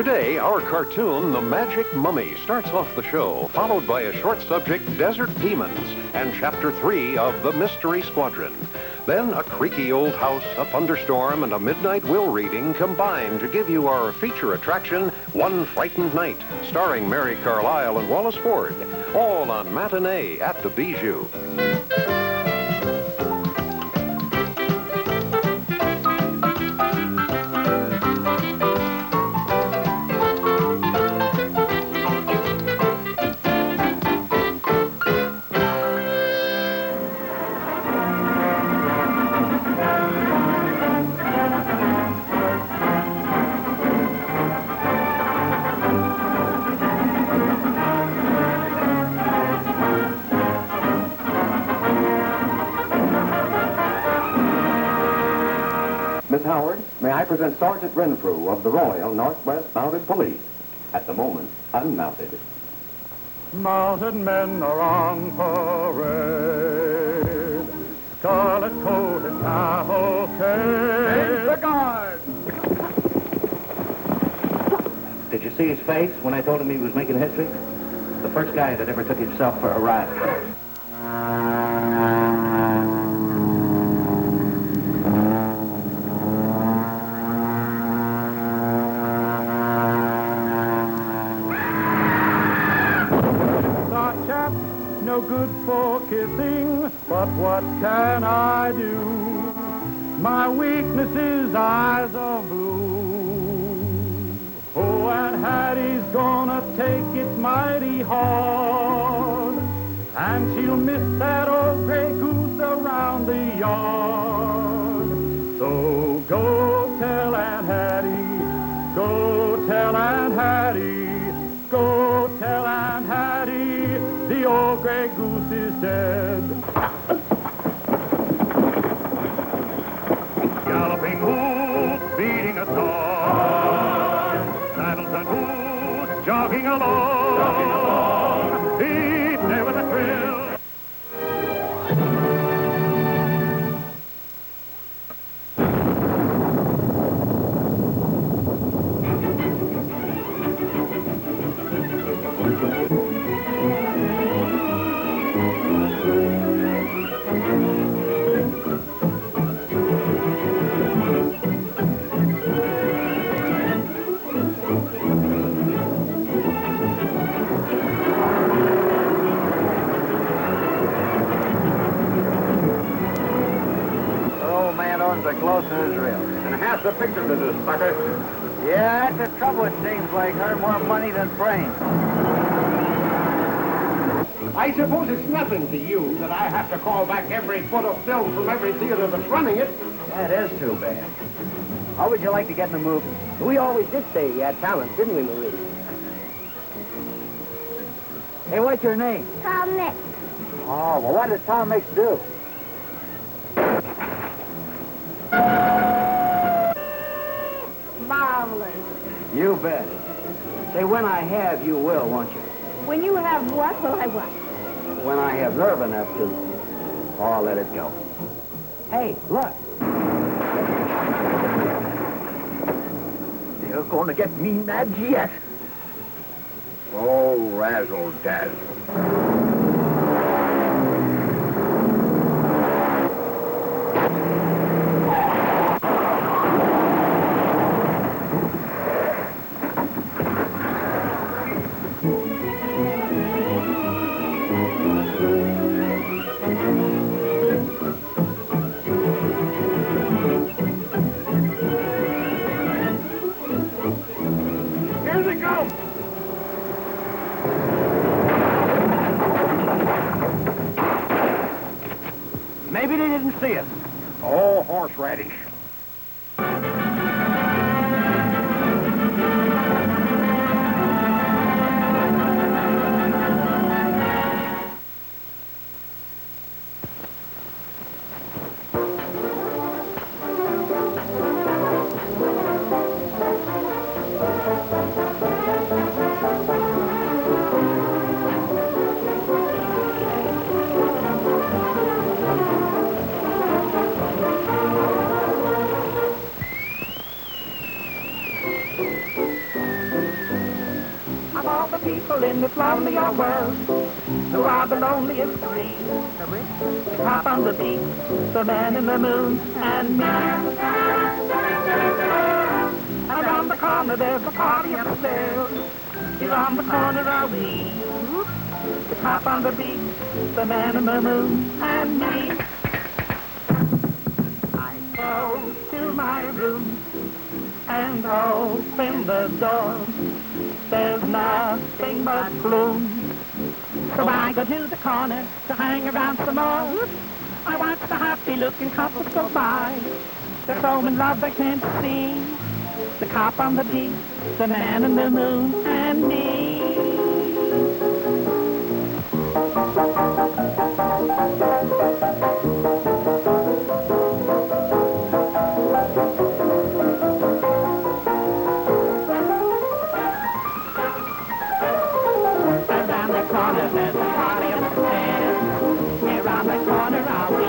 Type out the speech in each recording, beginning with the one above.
Today, our cartoon, The Magic Mummy, starts off the show, followed by a short subject, Desert Demons, and Chapter 3 of The Mystery Squadron. Then a creaky old house, a thunderstorm, and a midnight will reading combine to give you our feature attraction, One Frightened Night, starring Mary Carlisle and Wallace Ford, all on Matinee at the Bijou. Miss Howard, may I present Sergeant Renfrew of the Royal Northwest Mounted Police, at the moment unmounted. Mounted men are on parade, scarlet-coated cavalcade. The guard! Did you see his face when I told him he was making history? The first guy that ever took himself for a ride. No good for kissing, but what can I do? My weakness is eyes of blue. Oh, and Hattie's gonna take it mighty hard, and she'll miss that old gray goose around the yard. So go tell Aunt Hattie, go tell Aunt Hattie, go tell Aunt Hattie, the old gray goose is dead. Galloping hoofs, beating a song, saddles and boots, jogging along, each day with a thrill. The close to Israel. And half the picture business, sucker. Yeah, that's the trouble, it seems like. Her more money than brains. I suppose it's nothing to you that I have to call back every foot of film from every theater that's running it. That is too bad. How would you like to get in the movie? We always did say he had talent, didn't we, Marie? Hey, what's your name? Tom Mix. Oh, well, what does Tom Mix do? Marvelous. You bet. Say, when I have, you will, won't you? When you have what will I what? When I have nerve enough to. Oh, I'll let it go. Hey, look. You're going to get me mad yet. Oh, razzle-dazzle. Here they come! Maybe they didn't see us. Oh, horseradish. people in this lonely old world who are the loneliest three. The cop on the beat, the man in the moon, and me. Around the corner there's a party upstairs. Here on the corner are we. The cop on the beat, the man in the moon, and me. I go to my room and open the door. There's nothing but gloom. So I go to the corner to hang around some more. I watch the happy-looking couples go by. They're so in love they can't see. The cop on the beat, the man in the moon, and me. Around the corner there's a party upstairs. Here on the corner are we.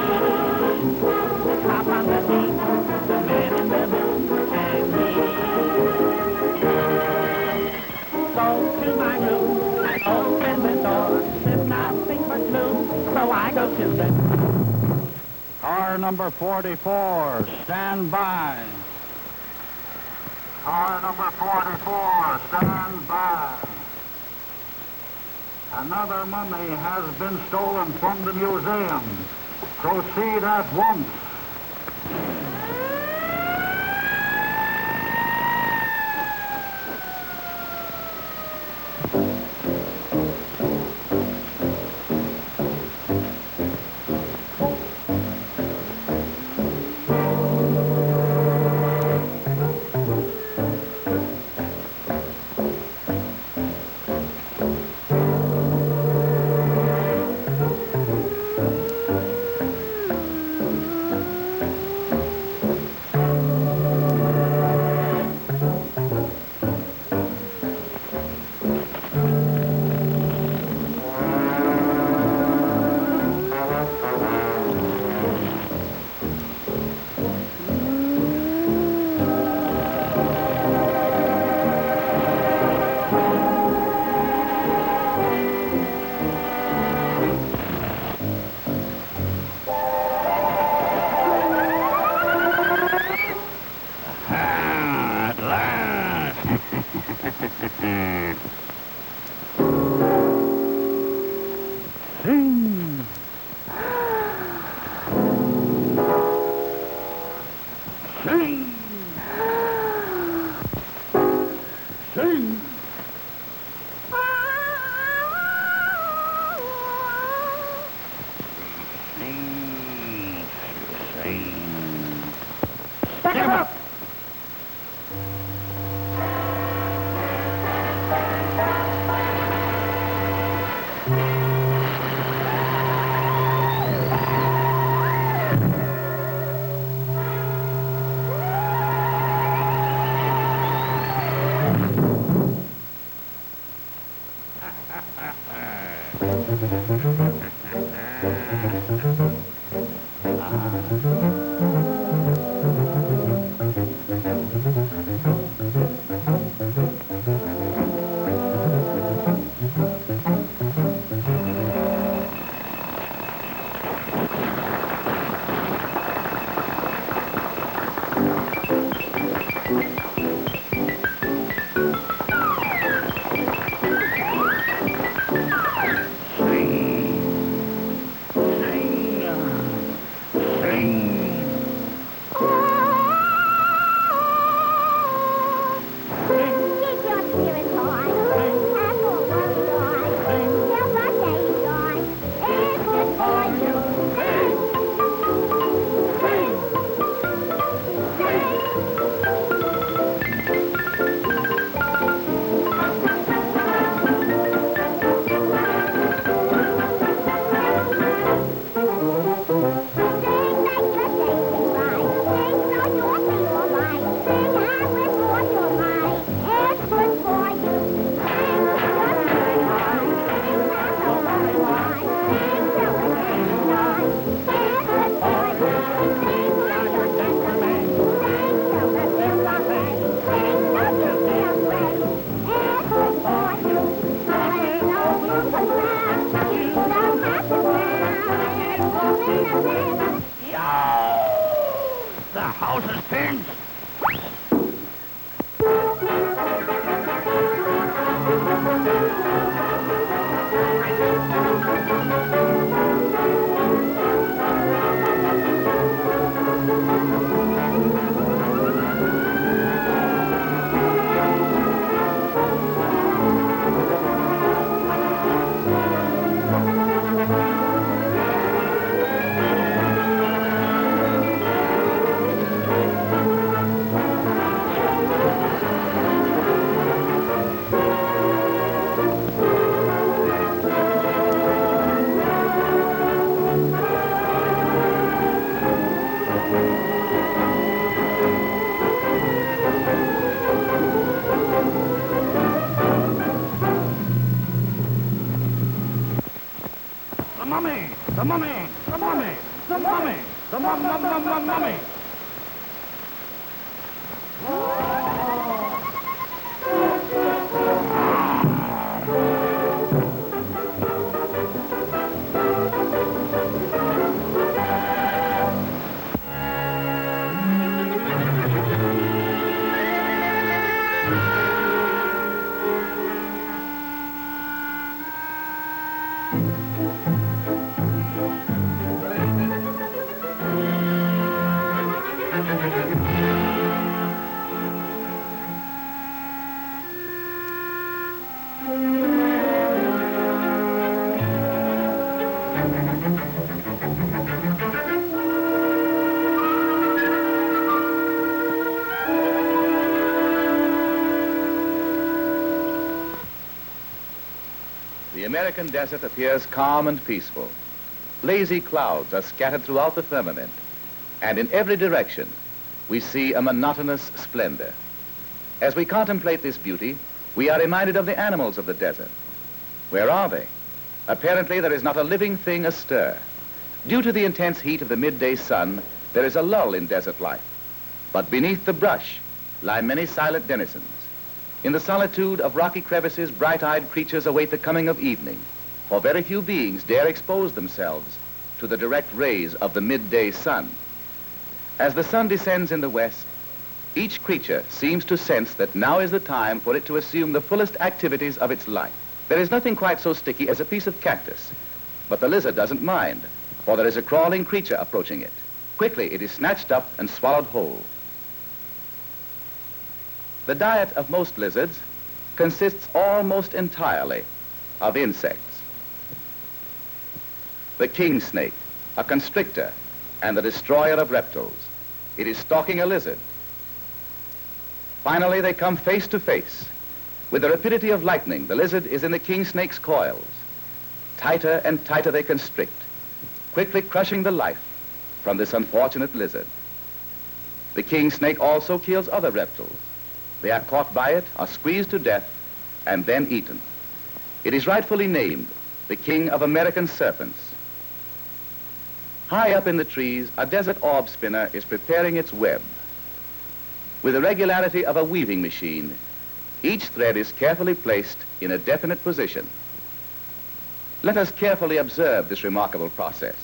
The cop on the beat, the man in the moon, and me. Go to my room and open the door. There's nothing but gloom, so I go to the... Car number 44, stand by. Car number 44, stand by. Another mummy has been stolen from the museum. Proceed at once. Sing. Sing. Sing. Back him up! houses stinks. The mummy! The mummy! The mummy! The mummy! The mummy! The American desert appears calm and peaceful. Lazy clouds are scattered throughout the firmament, and in every direction we see a monotonous splendor. As we contemplate this beauty, we are reminded of the animals of the desert. Where are they? Apparently there is not a living thing astir. Due to the intense heat of the midday sun, there is a lull in desert life. But beneath the brush lie many silent denizens. In the solitude of rocky crevices, bright-eyed creatures await the coming of evening, for very few beings dare expose themselves to the direct rays of the midday sun. As the sun descends in the west, each creature seems to sense that now is the time for it to assume the fullest activities of its life. There is nothing quite so sticky as a piece of cactus, but the lizard doesn't mind, for there is a crawling creature approaching it. Quickly, it is snatched up and swallowed whole. The diet of most lizards consists almost entirely of insects. The king snake, a constrictor and the destroyer of reptiles. It is stalking a lizard. Finally, they come face to face. With the rapidity of lightning, the lizard is in the king snake's coils. Tighter and tighter they constrict, quickly crushing the life from this unfortunate lizard. The king snake also kills other reptiles. They are caught by it, are squeezed to death, and then eaten. It is rightfully named the king of American serpents. High up in the trees, a desert orb spinner is preparing its web. With the regularity of a weaving machine, each thread is carefully placed in a definite position. Let us carefully observe this remarkable process.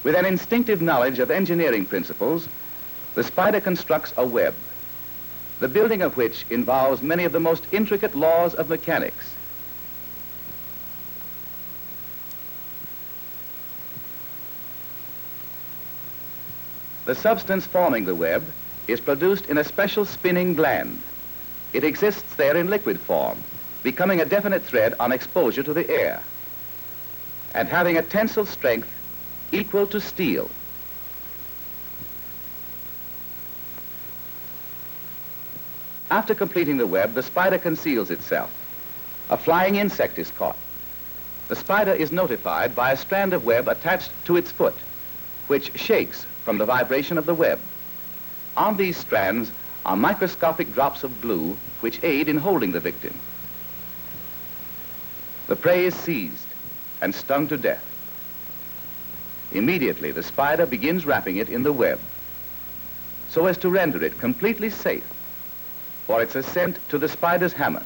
With an instinctive knowledge of engineering principles, the spider constructs a web, the building of which involves many of the most intricate laws of mechanics. The substance forming the web is produced in a special spinning gland. It exists there in liquid form, becoming a definite thread on exposure to the air, and having a tensile strength equal to steel. After completing the web, the spider conceals itself. A flying insect is caught. The spider is notified by a strand of web attached to its foot, which shakes from the vibration of the web. On these strands are microscopic drops of glue which aid in holding the victim. The prey is seized and stung to death. Immediately, the spider begins wrapping it in the web so as to render it completely safe for its ascent to the spider's hammock.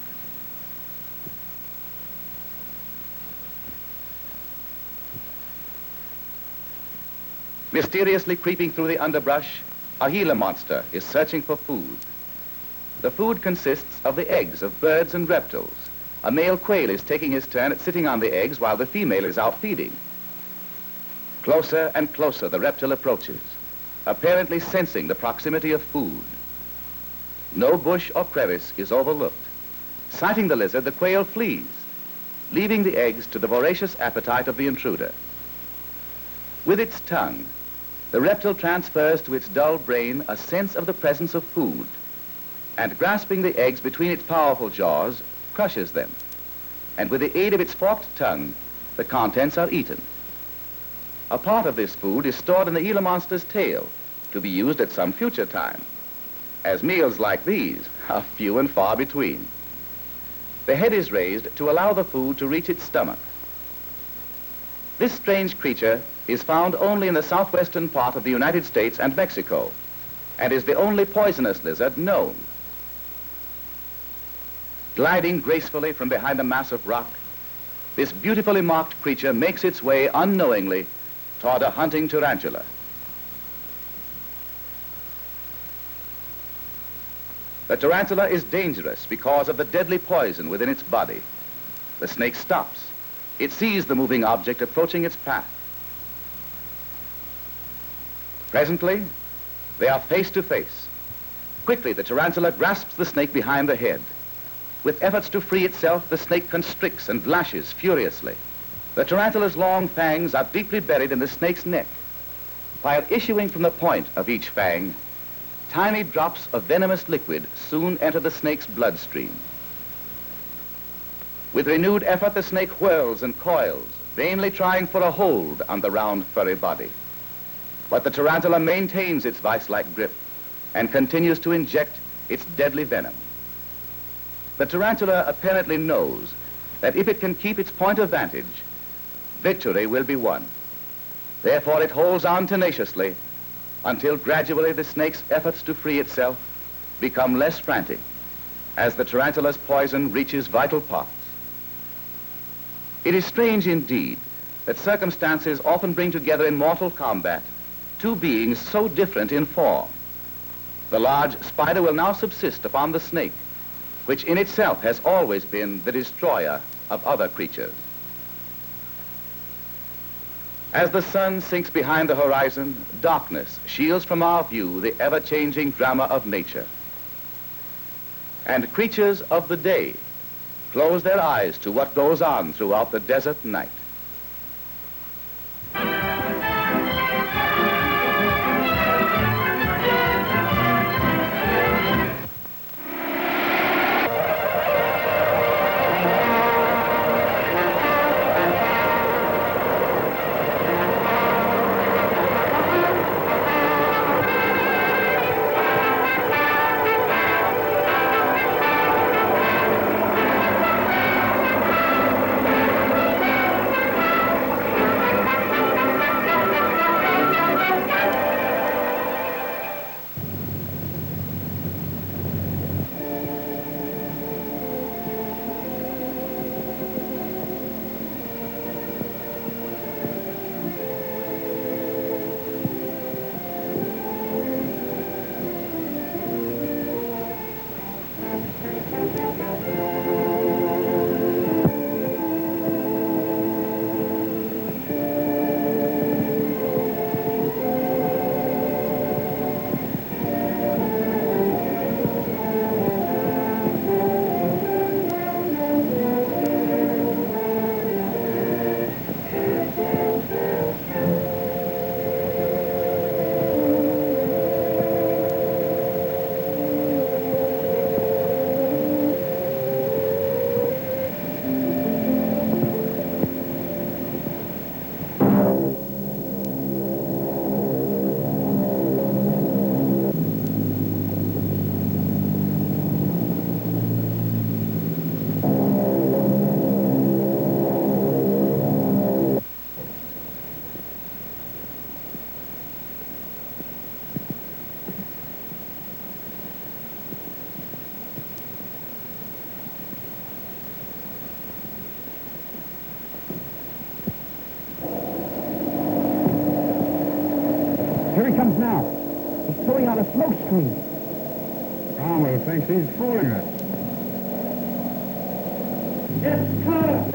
Mysteriously creeping through the underbrush, a Gila monster is searching for food. The food consists of the eggs of birds and reptiles. A male quail is taking his turn at sitting on the eggs while the female is out feeding. Closer and closer the reptile approaches, apparently sensing the proximity of food. No bush or crevice is overlooked. Sighting the lizard, the quail flees, leaving the eggs to the voracious appetite of the intruder. With its tongue, the reptile transfers to its dull brain a sense of the presence of food, and grasping the eggs between its powerful jaws, crushes them. And with the aid of its forked tongue, the contents are eaten. A part of this food is stored in the Gila monster's tail to be used at some future time, as meals like these are few and far between. The head is raised to allow the food to reach its stomach. This strange creature is found only in the southwestern part of the United States and Mexico, and is the only poisonous lizard known. Gliding gracefully from behind a mass of rock, this beautifully marked creature makes its way unknowingly toward a hunting tarantula. The tarantula is dangerous because of the deadly poison within its body. The snake stops. It sees the moving object approaching its path. Presently, they are face to face. Quickly, the tarantula grasps the snake behind the head. With efforts to free itself, the snake constricts and lashes furiously. The tarantula's long fangs are deeply buried in the snake's neck, while issuing from the point of each fang, tiny drops of venomous liquid soon enter the snake's bloodstream. With renewed effort, the snake whirls and coils, vainly trying for a hold on the round, furry body. But the tarantula maintains its vice-like grip and continues to inject its deadly venom. The tarantula apparently knows that if it can keep its point of vantage, victory will be won. Therefore, it holds on tenaciously until gradually the snake's efforts to free itself become less frantic as the tarantula's poison reaches vital parts. It is strange indeed that circumstances often bring together in mortal combat two beings so different in form. The large spider will now subsist upon the snake, which in itself has always been the destroyer of other creatures. As the sun sinks behind the horizon, darkness shields from our view the ever-changing drama of nature. And creatures of the day close their eyes to what goes on throughout the desert night. Here he comes now. He's throwing out a smoke screen. Palmer thinks he's fooling us. It's clear.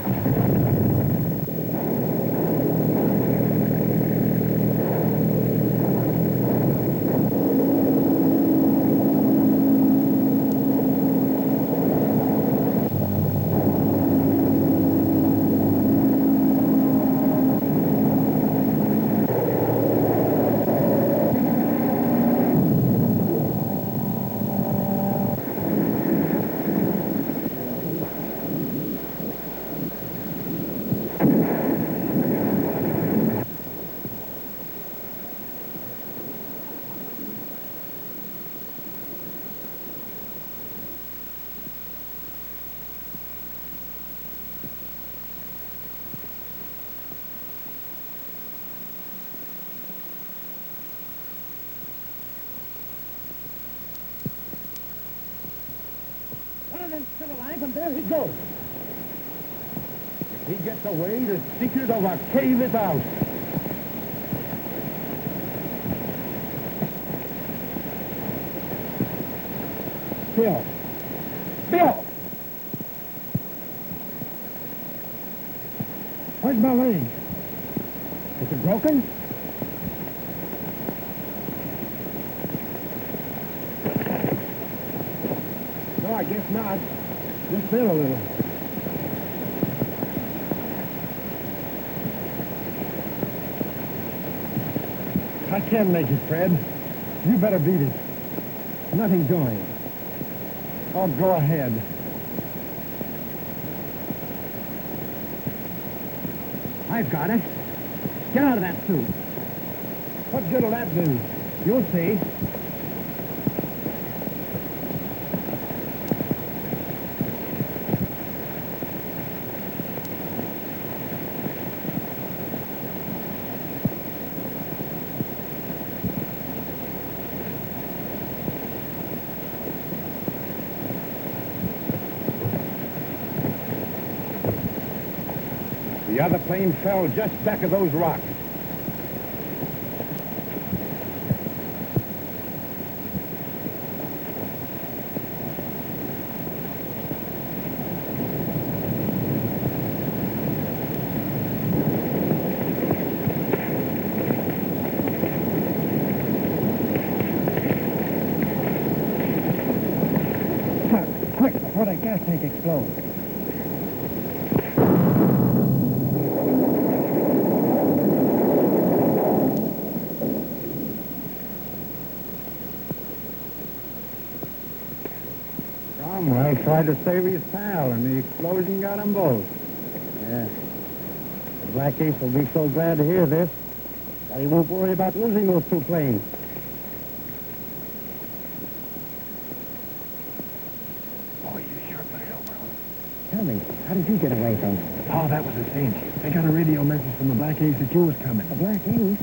Still alive, and there he goes. If he gets away, the secret of our cave is out. Bill! Bill! Where's my leg? Is it broken? No, I guess not. Just fell a little. I can't make it, Fred. You better beat it. Nothing doing. I'll go ahead. I've got it. Get out of that suit. What good will that do? You'll see. The other plane fell just back of those rocks. Quick, before that gas tank explodes. Cromwell tried to save his pal, and the explosion got them both. Yeah. The Black Ace will be so glad to hear this that he won't worry about losing those two planes. Oh, you sure put it over on. Tell me, how did you get away from them? Oh, that was a cinch. They got a radio message from the Black Ace that you was coming. The Black Ace?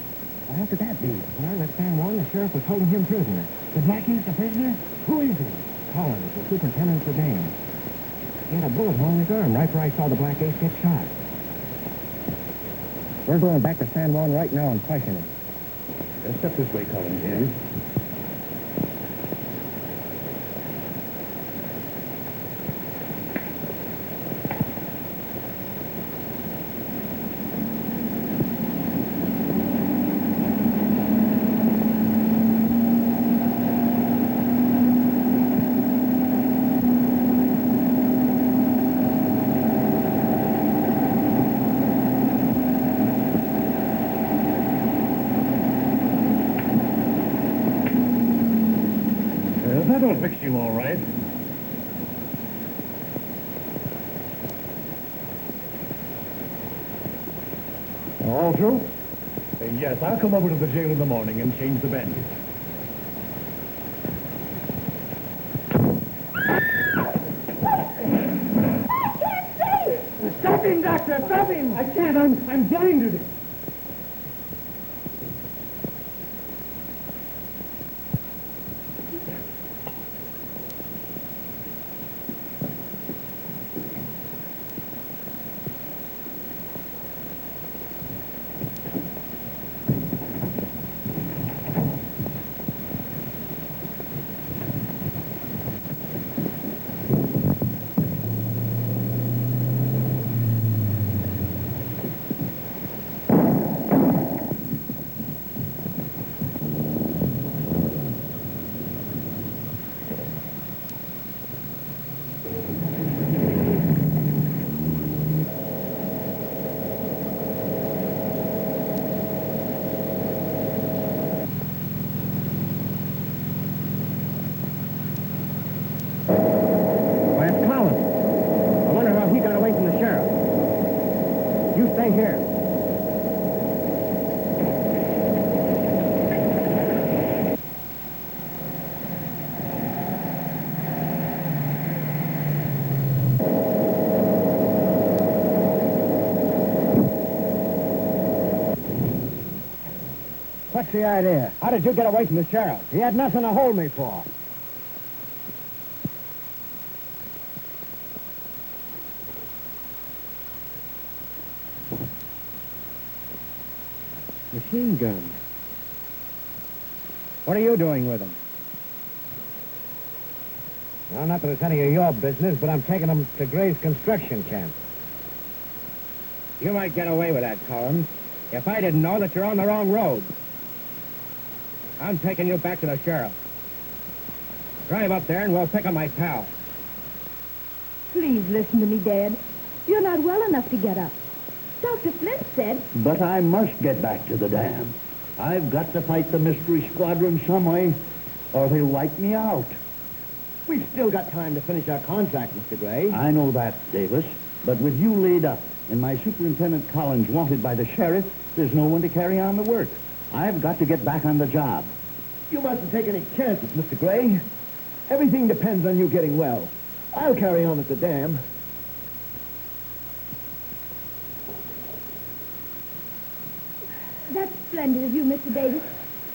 Well, how could that be? When I left San Juan, the sheriff was holding him prisoner. The Black Ace, a prisoner? Who is he? Collins, the superintendent of the dam. He had a bullet hole in his arm right where I saw the Black Ace get shot. We're going back to San Juan right now and question him. Step this way, Collins. Yes. That'll fix you all right. All through? Yes, I'll come over to the jail in the morning and change the bandage. I can't see! Stop him, Doctor! Stop him! I can't. I'm blinded. Stay here. What's the idea? How did you get away from the sheriff? He had nothing to hold me for. Machine gun. What are you doing with them? Well, not that it's any of your business, but I'm taking them to Gray's construction camp. You might get away with that, Collins, if I didn't know that you're on the wrong road. I'm taking you back to the sheriff. Drive up there and we'll pick up my pal. Please listen to me, Dad. You're not well enough to get up. Dr. Flint said... But I must get back to the dam. I've got to fight the mystery squadron some way, or they'll wipe me out. We've still got time to finish our contract, Mr. Gray. I know that, Davis. But with you laid up and my Superintendent Collins wanted by the sheriff, there's no one to carry on the work. I've got to get back on the job. You mustn't take any chances, Mr. Gray. Everything depends on you getting well. I'll carry on at the dam. That's splendid of you, Mr. Davis.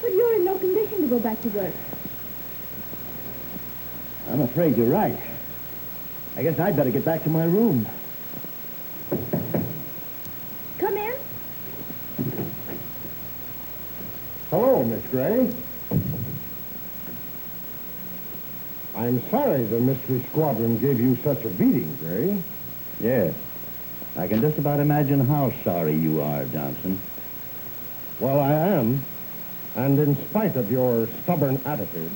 But you're in no condition to go back to work. I'm afraid you're right. I guess I'd better get back to my room. Come in. Hello, Miss Gray. I'm sorry the mystery squadron gave you such a beating, Gray. Yes. I can just about imagine how sorry you are, Johnson. Well, I am. And in spite of your stubborn attitude,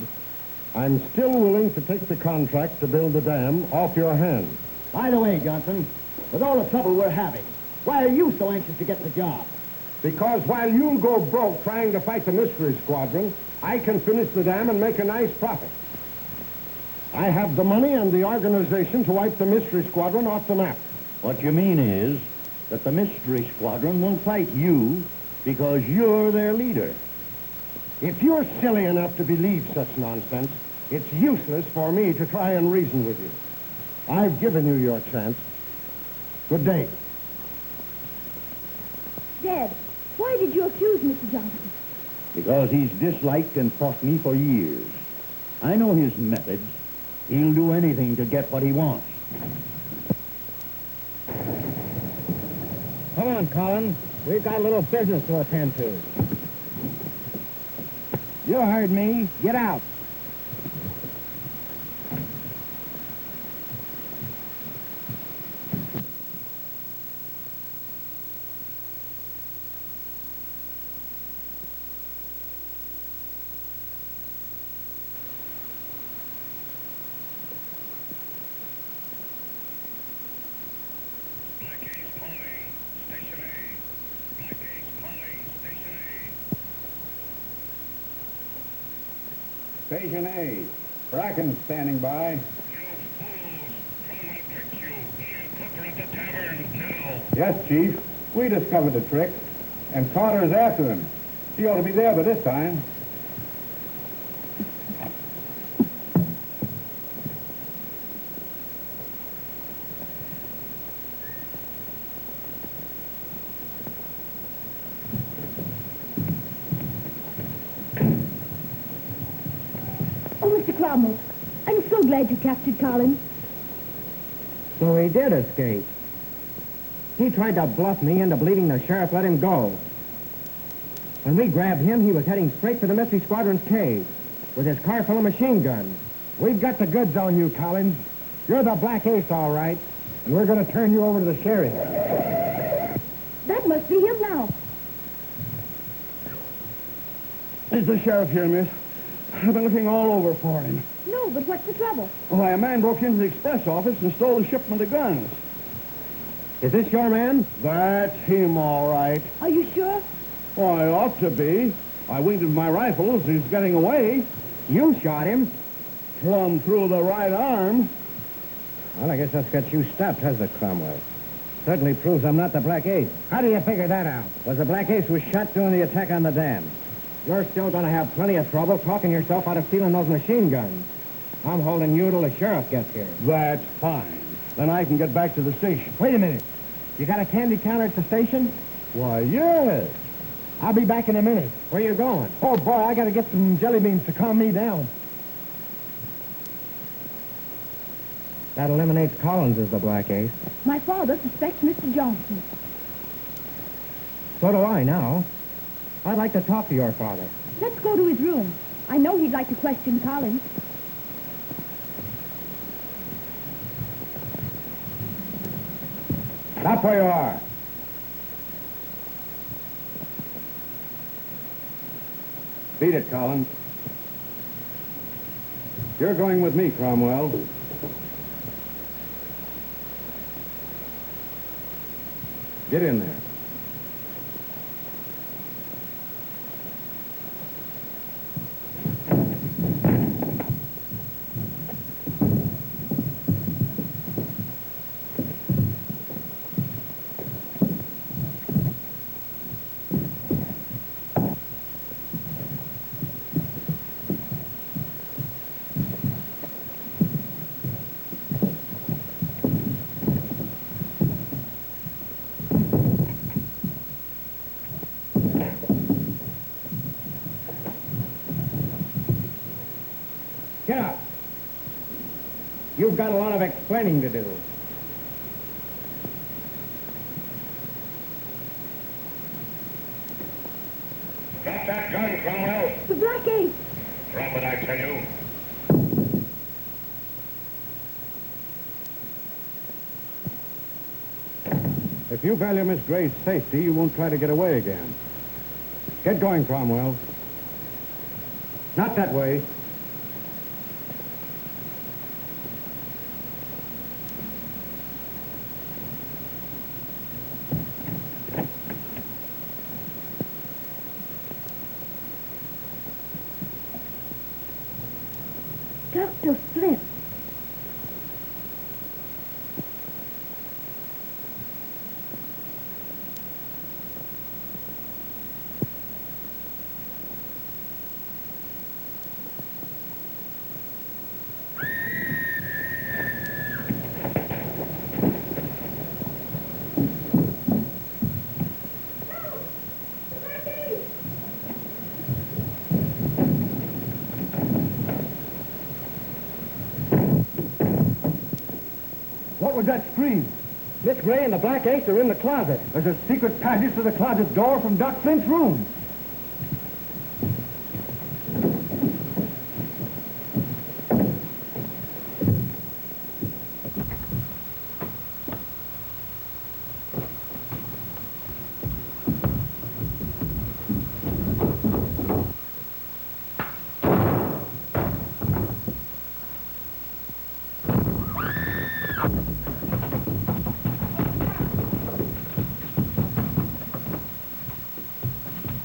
I'm still willing to take the contract to build the dam off your hands. By the way, Johnson, with all the trouble we're having, why are you so anxious to get the job? Because while you'll go broke trying to fight the mystery squadron, I can finish the dam and make a nice profit. I have the money and the organization to wipe the mystery squadron off the map. What you mean is that the mystery squadron will fight you because you're their leader. If you're silly enough to believe such nonsense, it's useless for me to try and reason with you. I've given you your chance. Good day. Dad, why did you accuse Mr. Johnson? Because he's disliked and fought me for years. I know his methods. He'll do anything to get what he wants. Come on, Collins. We've got a little business to attend to. You heard me. Get out. Station A. Bracken standing by. Yes, Chief. We discovered the trick, and Carter's after him. He ought to be there by this time. I'm so glad you captured Collins. So he did escape. He tried to bluff me into believing the sheriff let him go. When we grabbed him, he was heading straight for the mystery squadron's cave with his car full of machine guns. We've got the goods on you, Collins. You're the Black Ace, all right, and we're going to turn you over to the sheriff. That must be him now. Is the sheriff here, miss? I've been looking all over for him. No, but what's the trouble? Why, a man broke into the express office and stole a shipment of guns. Is this your man? That's him, all right. Are you sure? Why, I ought to be. I winked with my rifle as he's getting away. You shot him. Plumb through the right arm. Well, I guess that's got you stopped, hasn't it, Cromwell? Certainly proves I'm not the Black Ace. How do you figure that out? Was the Black Ace was shot during the attack on the dam. You're still going to have plenty of trouble talking yourself out of stealing those machine guns. I'm holding you till the sheriff gets here. That's fine. Then I can get back to the station. Wait a minute. You got a candy counter at the station? Why, yes. I'll be back in a minute. Where you going? Oh, boy, I got to get some jelly beans to calm me down. That eliminates Collins as the Black Ace. My father suspects Mr. Johnson. So do I now. I'd like to talk to your father. Let's go to his room. I know he'd like to question Collins. Stop where you are. Beat it, Collins. You're going with me, Cromwell. Get in there. Get up. You've got a lot of explaining to do. Drop that gun, Cromwell. The Black Ace. Drop it, I tell you. If you value Miss Gray's safety, you won't try to get away again. Get going, Cromwell. Not that way. Dr. Flint. What was that scream? Miss Gray and the Black Ace are in the closet. There's a secret passage to the closet door from Doc Flint's room.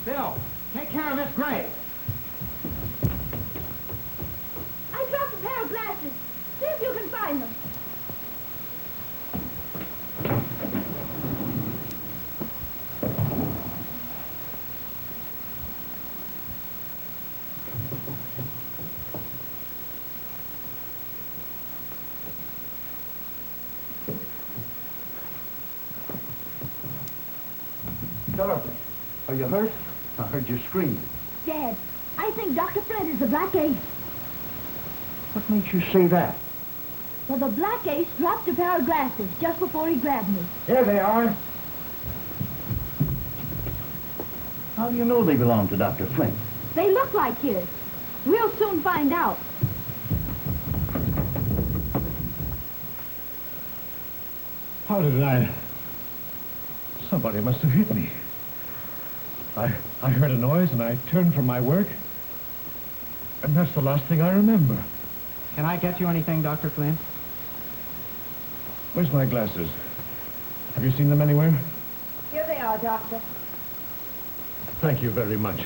Bill, take care of Miss Gray. I dropped a pair of glasses. See if you can find them. Dorothy, are you hurt? I heard you scream. Dad, I think Dr. Flint is the Black Ace. What makes you say that? Well, the Black Ace dropped a pair of glasses just before he grabbed me. Here they are. How do you know they belong to Dr. Flint? They look like his. We'll soon find out. How did I... Somebody must have hit me. I heard a noise and I turned from my work. And that's the last thing I remember. Can I get you anything, Dr. Flint? Where's my glasses? Have you seen them anywhere? Here they are, Doctor. Thank you very much.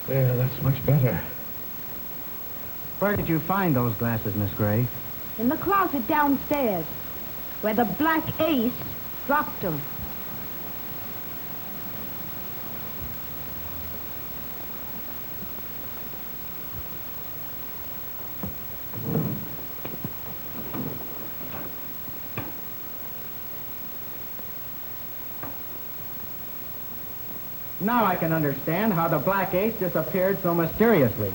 There, that's much better. Where did you find those glasses, Miss Gray? In the closet downstairs, where the Black Ace dropped them. Now I can understand how the Black Ace disappeared so mysteriously.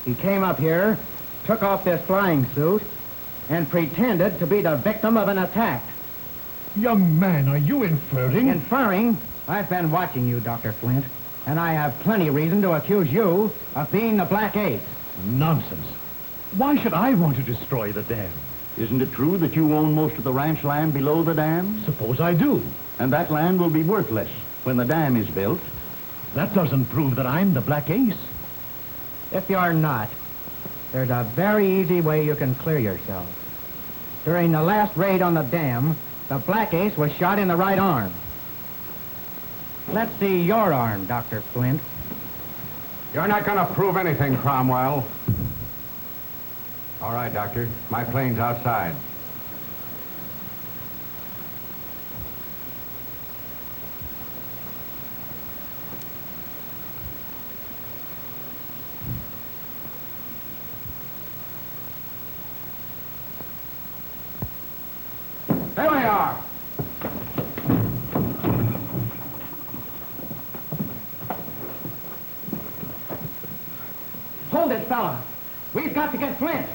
He came up here, took off this flying suit, and pretended to be the victim of an attack. Young man, are you inferring? Inferring? I've been watching you, Dr. Flint, and I have plenty reason to accuse you of being the Black Ace. Nonsense. Why should I want to destroy the dam? Isn't it true that you own most of the ranch land below the dam? Suppose I do. And that land will be worthless when the dam is built. That doesn't prove that I'm the Black Ace. If you're not, there's a very easy way you can clear yourself. During the last raid on the dam, the Black Ace was shot in the right arm. Let's see your arm, Dr. Flint. You're not going to prove anything, Cromwell. All right, Doctor. My plane's outside. There we are. Hold it, fella. We've got to get Flint.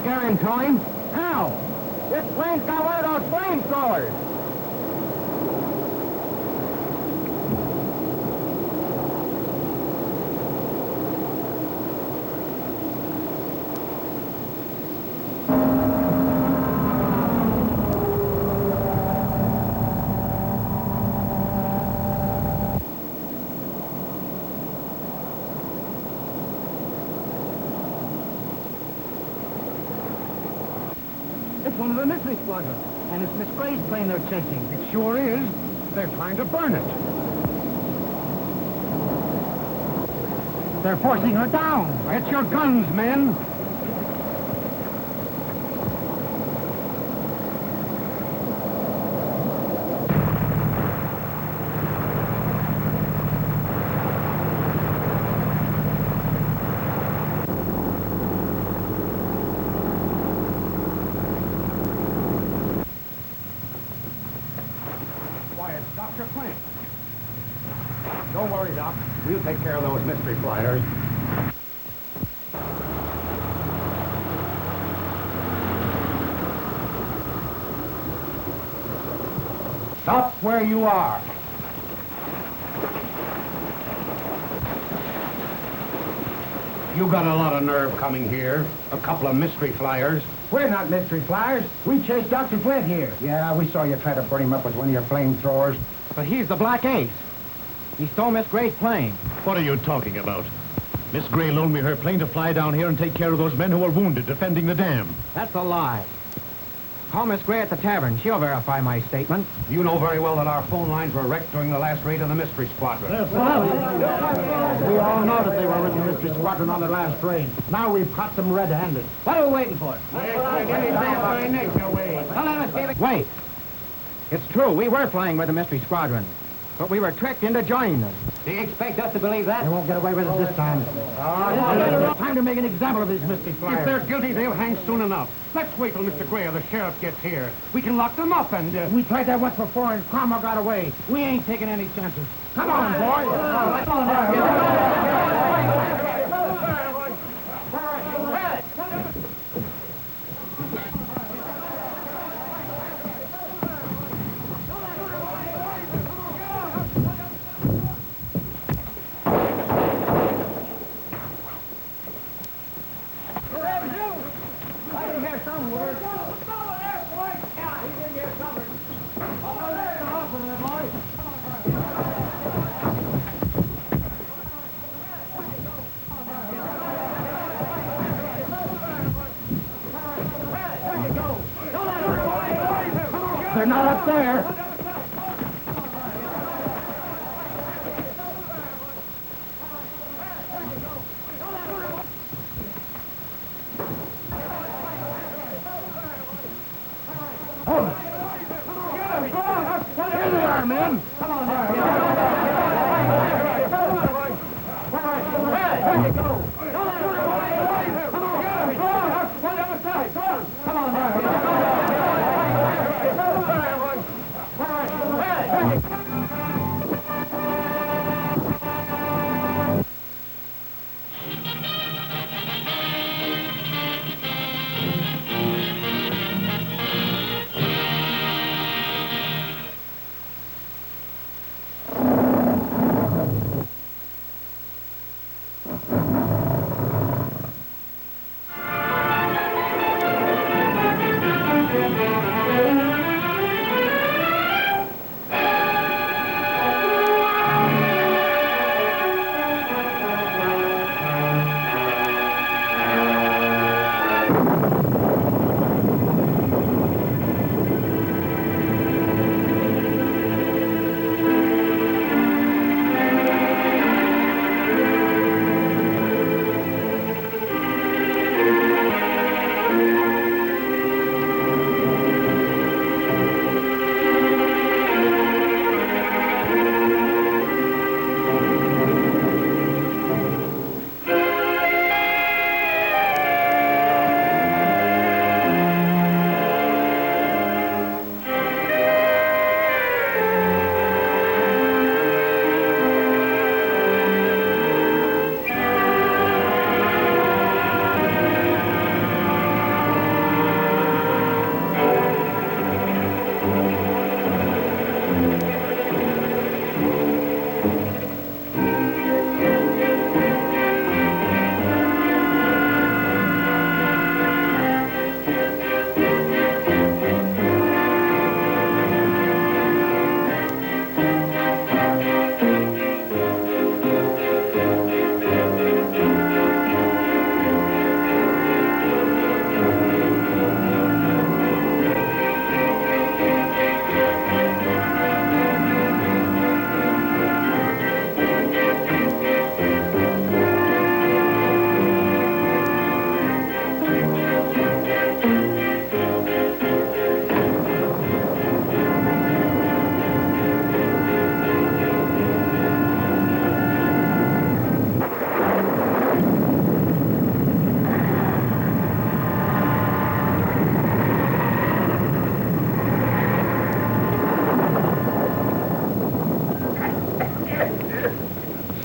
Scaring to him. How? This plane's got one of those flamethrowers. It's one of the mystery squadron. And it's Miss Gray's plane they're chasing. It sure is. They're trying to burn it. They're forcing her down. Get your guns, men. Dr. Flint. Don't worry, Doc. We'll take care of those mystery flyers. Stop where you are. You got a lot of nerve coming here. A couple of mystery flyers. We're not mystery flyers. We chased Dr. Flint here. Yeah, we saw you try to burn him up with one of your flamethrowers. But he's the Black Ace. He stole Miss Gray's plane. What are you talking about? Miss Gray loaned me her plane to fly down here and take care of those men who were wounded defending the dam. That's a lie. Call Miss Gray at the tavern. She'll verify my statement. You know very well that our phone lines were wrecked during the last raid of the mystery squadron. We all know that they were with the mystery squadron on their last raid. Now we've caught them red-handed. What are we waiting for? Wait. It's true, we were flying with the mystery squadron. But we were tricked into joining them. Do you expect us to believe that? They won't get away with it this time. It's time to make an example of these mystery flyers. If they're guilty, they'll hang soon enough. Let's wait till Mr. Gray or the sheriff gets here. We can lock them up and... We tried that once before and Cromwell got away. We ain't taking any chances. Come on, boys. there. Here they are, men. Come on,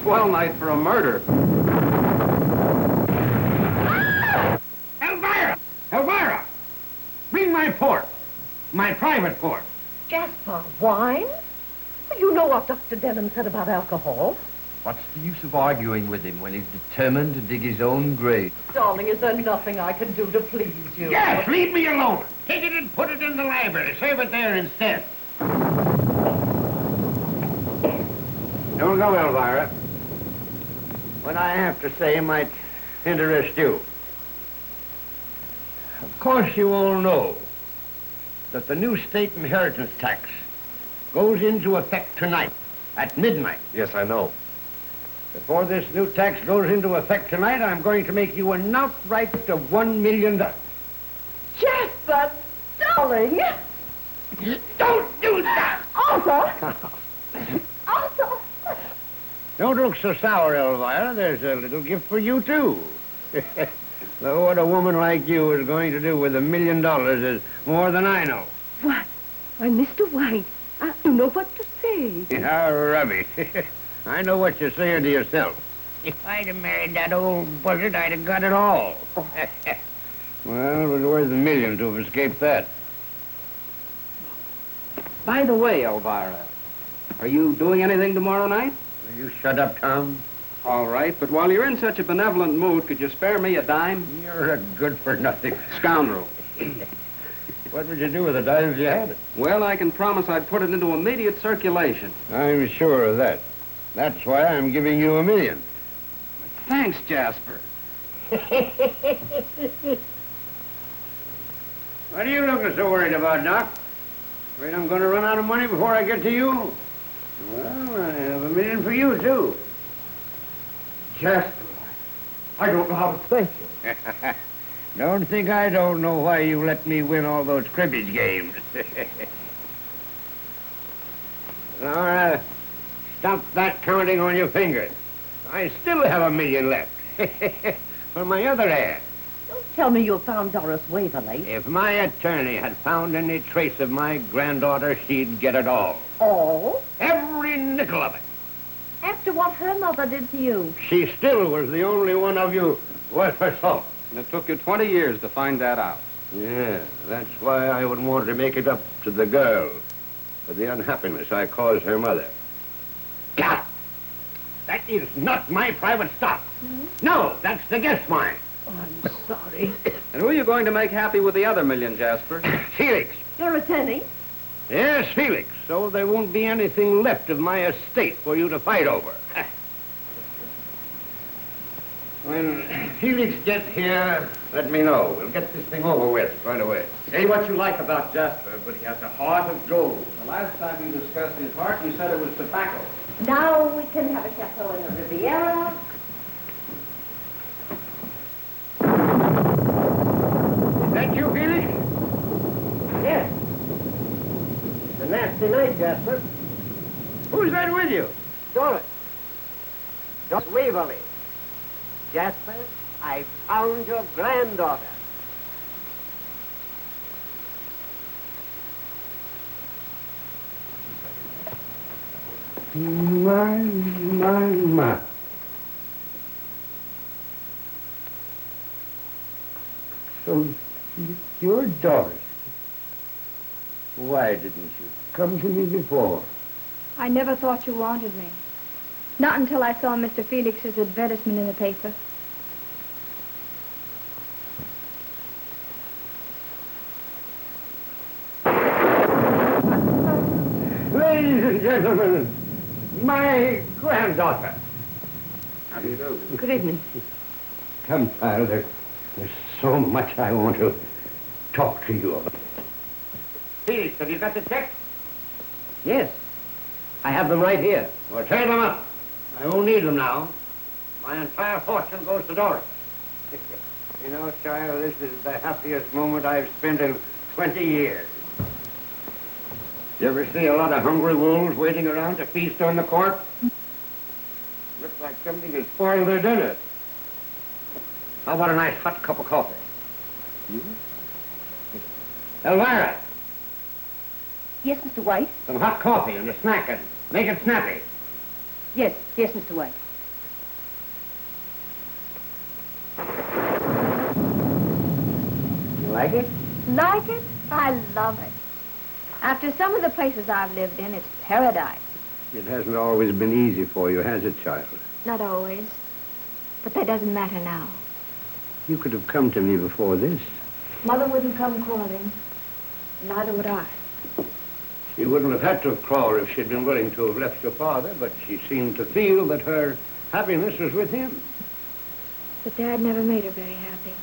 Swell night for a murder. Elvira! Elvira! Bring my port. My private port. Jasper, wine? You know what Dr. Denham said about alcohol. What's the use of arguing with him when he's determined to dig his own grave? Darling, is there nothing I can do to please you? Yes, leave me alone. Take it and put it in the library. Save it there instead. Don't go, Elvira. What I have to say might interest you. Of course, you all know that the new state inheritance tax goes into effect tonight at midnight. Yes, I know. Before this new tax goes into effect tonight, I'm going to make you an outright of $1 million. Jasper, darling! Don't do that! Arthur! Arthur! Don't look so sour, Elvira. There's a little gift for you, too. Though what a woman like you is going to do with $1 million is more than I know. What? Why, Mr. White, I don't know what to say. Yeah, rubbish. I know what you're saying to yourself. If I'd have married that old buzzard, I'd have got it all. Well, it was worth $1 million to have escaped that. By the way, Elvira, are you doing anything tomorrow night? Will you shut up, Tom? All right, but while you're in such a benevolent mood, could you spare me a dime? You're a good-for-nothing Scoundrel. What would you do with the dime if you had it? Well, I can promise I'd put it into immediate circulation. I'm sure of that. That's why I'm giving you $1 million. Thanks, Jasper. What are you looking so worried about, Doc? Afraid I'm going to run out of money before I get to you? Well, I have $1 million for you, too. Jasper, I don't know how to thank you. Don't think I don't know why you let me win all those cribbage games. Laura, stop that counting on your fingers. I still have $1 million left. For my other ad. Don't tell me you found Doris Waverly. If my attorney had found any trace of my granddaughter, she'd get it all. All? Every nickel of it. After what her mother did to you. She still was the only one of you worth her salt. And it took you 20 years to find that out. Yeah, that's why I would want to make it up to the girl for the unhappiness I caused her mother. God! That is not my private stock. No, that's the guest mine. Oh, I'm sorry. And who are you going to make happy with the other $1 million, Jasper? Felix. Your attorney? Yes, Felix. So there won't be anything left of my estate for you to fight over. When Felix gets here, let me know. We'll get this thing over with right away. Say what you like about Jasper, but he has a heart of gold. The last time you discussed his heart, you said it was tobacco. Now we can have a chateau in the Riviera. Is that you, Felix? Yes. It's a nasty night, Jasper. Who's that with you? Doris. Doris Waverly. Jasper, I found your granddaughter. My. So, you're Doris. Why didn't you come to me before? I never thought you wanted me. Not until I saw Mr. Felix's advertisement in the paper. Ladies and gentlemen, my granddaughter. How do you do? Good evening. Come, child. There's so much I want to talk to you about. Felix, have you got the checks? Yes. I have them right here. Well, tear them up. I won't need them now. My entire fortune goes to Doris. You know, child, this is the happiest moment I've spent in 20 years. You ever see a lot of hungry wolves waiting around to feast on the corpse? Looks like something has spoiled their dinner. How about a nice hot cup of coffee? Elvira, Yes, Mr. White? some hot coffee and a snack, and make it snappy. Yes, Mr. White. You like it? Like it? I love it. After some of the places I've lived in, it's paradise. It hasn't always been easy for you, has it, child? Not always. But that doesn't matter now. You could have come to me before this. Mother wouldn't come calling. Neither would I. She wouldn't have had to have crawled if she'd been willing to have left your father, but she seemed to feel that her happiness was with him. But Dad never made her very happy.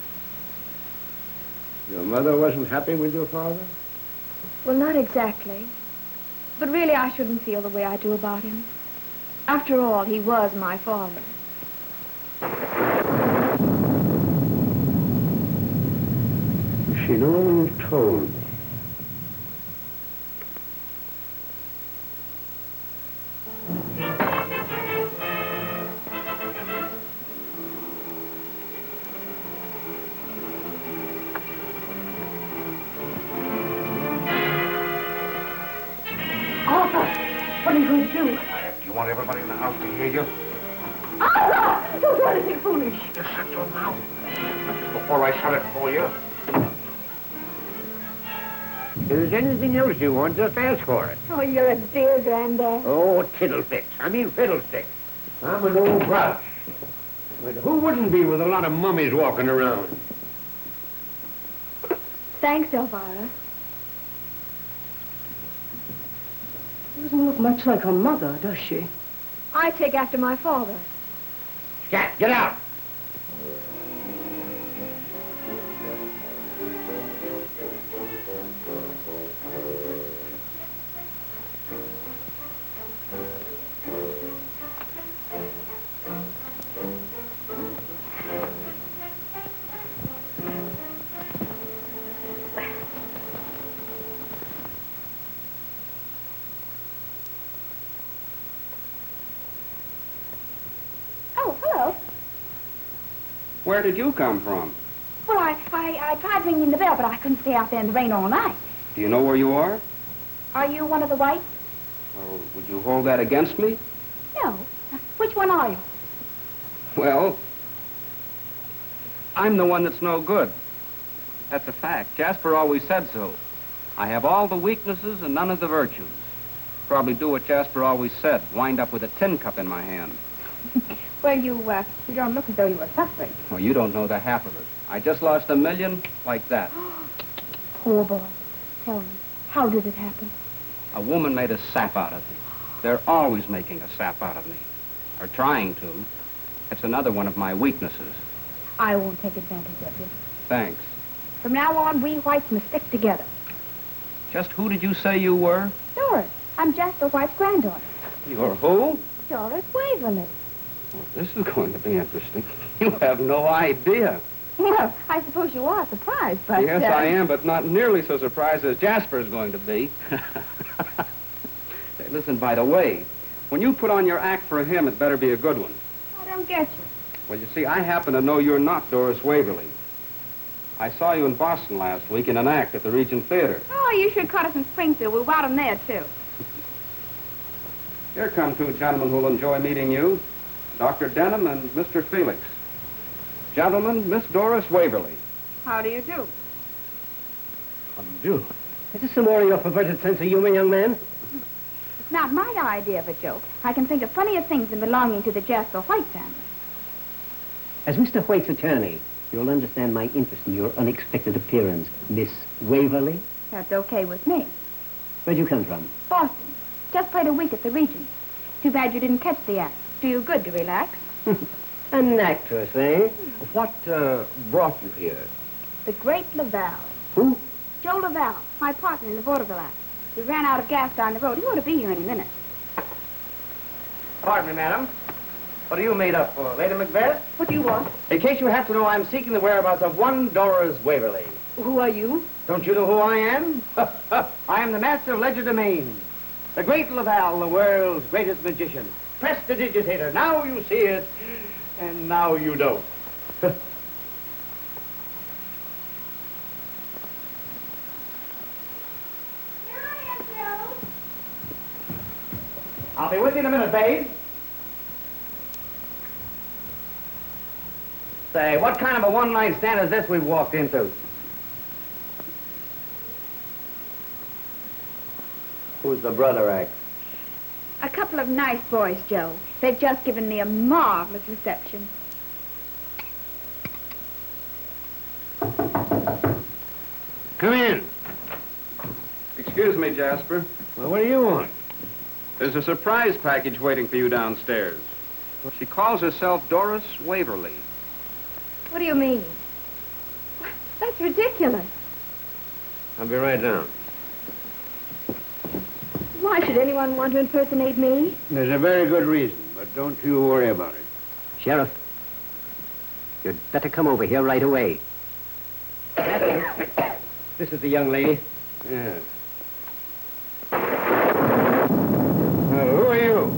Your mother wasn't happy with your father? Well, not exactly. But really, I shouldn't feel the way I do about him. After all, he was my father. She no one told me. What are you going to do? Do you want everybody in the house to hear you? Arthur! Don't do anything foolish. Just shut your mouth. Before I shut it for you. If there's anything else you want, just ask for it. Oh, you're a dear Granddad. Oh, tiddlesticks. I mean fiddlesticks. I'm an old grouch. But who wouldn't be with a lot of mummies walking around? Thanks, Elvira. Doesn't look much like her mother, does she? I take after my father. Scat, get out! Where did you come from? Well, I tried ringing the bell, but I couldn't stay out there in the rain all night. Do you know where you are? Are you one of the whites? Well, would you hold that against me? No. Which one are you? Well, I'm the one that's no good. That's a fact. Jasper always said so. I have all the weaknesses and none of the virtues. Probably do what Jasper always said, wind up with a tin cup in my hand. Well, you don't look as though you were suffering. Well, you don't know the half of it. I just lost $1 million like that. Poor boy. Tell me, how did it happen? A woman made a sap out of me. They're always making a sap out of me. Or trying to. That's another one of my weaknesses. I won't take advantage of you. Thanks. From now on, we whites must stick together. Just who did you say you were? Doris. I'm Jasper White's granddaughter. You're who? Doris Waverly. Well, this is going to be interesting. You have no idea. Well, I suppose you are surprised, but... Yes, I am, but not nearly so surprised as Jasper's going to be. Hey, listen, by the way, when you put on your act for him, it better be a good one. I don't get you. Well, you see, I happen to know you're not Doris Waverly. I saw you in Boston last week in an act at the Regent Theater. Oh, you should caught us in Springfield. We brought him there, too. Here come two gentlemen who'll enjoy meeting you. Dr. Denham and Mr. Felix. Gentlemen, Miss Doris Waverly. How do you do? How do you do? Is this some more of your perverted sense of humor, young man? It's not my idea of a joke. I can think of funnier things than belonging to the Jasper White family. As Mr. White's attorney, you'll understand my interest in your unexpected appearance, Miss Waverly. That's okay with me. Where'd you come from? Boston. Just played a week at the Regent. Too bad you didn't catch the act. Do you good to relax. An actress, eh? What brought you here? The great Laval. Who? Joe Laval, my partner in the vaudeville act. We ran out of gas down the road. He ought to be here any minute. Pardon me, madam. What are you made up for, Lady Macbeth? What do you want? In case you have to know, I'm seeking the whereabouts of one Doris Waverly. Who are you? Don't you know who I am? I am the master of legerdemain. The great Laval, the world's greatest magician. Prestidigitator. Now you see it, and now you don't. I'll be with you in a minute, babe. Say, what kind of a one-night stand is this we've walked into? Who's the brother act? A couple of nice boys, Joe. They've just given me a marvelous reception. Come in. Excuse me, Jasper. Well, what do you want? There's a surprise package waiting for you downstairs. She calls herself Doris Waverly. What do you mean? That's ridiculous. I'll be right down. Why should anyone want to impersonate me? There's a very good reason, but don't you worry about it. Sheriff, you'd better come over here right away. This is the young lady. Yes. Who are you?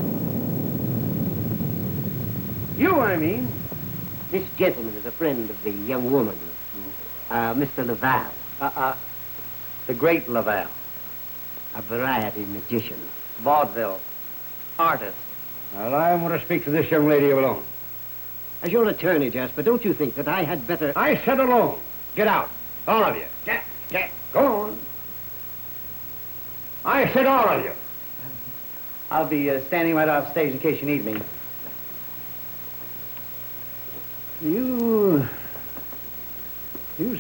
You, I mean. This gentleman is a friend of the young woman, Mr. Laval. The great Laval. A variety magician. Vaudeville. Artist. Well, I want to speak to this young lady alone. As your attorney, Jasper, don't you think that I had better... I said alone. Get out. All of you. Get. Go on. I said all of you. I'll be standing right off stage in case you need me. You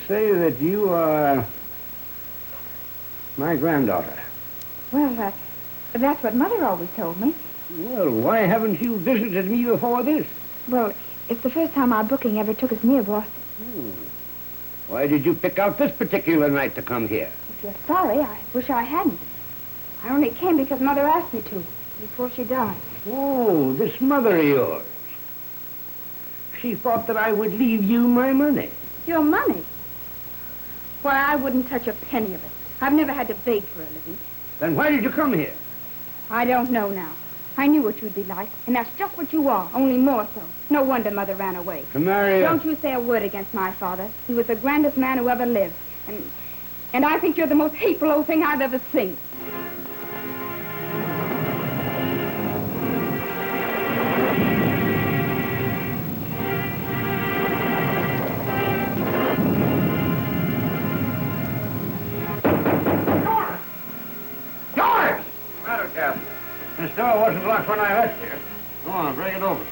say that you are my granddaughter. Well, that's what Mother always told me. Well, why haven't you visited me before this? Well, it's the first time our booking ever took us near Boston. Why did you pick out this particular night to come here? If you're sorry, I wish I hadn't. I only came because Mother asked me to, before she died. Oh, this mother of yours. She thought that I would leave you my money. Your money? Why, I wouldn't touch a penny of it. I've never had to beg for a living. Then why did you come here? I don't know now. I knew what you'd be like, and that's just what you are, only more so. No wonder Mother ran away. To marry Don't you say a word against my father. He was the grandest man who ever lived. And I think you're the most hateful old thing I've ever seen. This door wasn't locked when I left here. Go on, bring it over.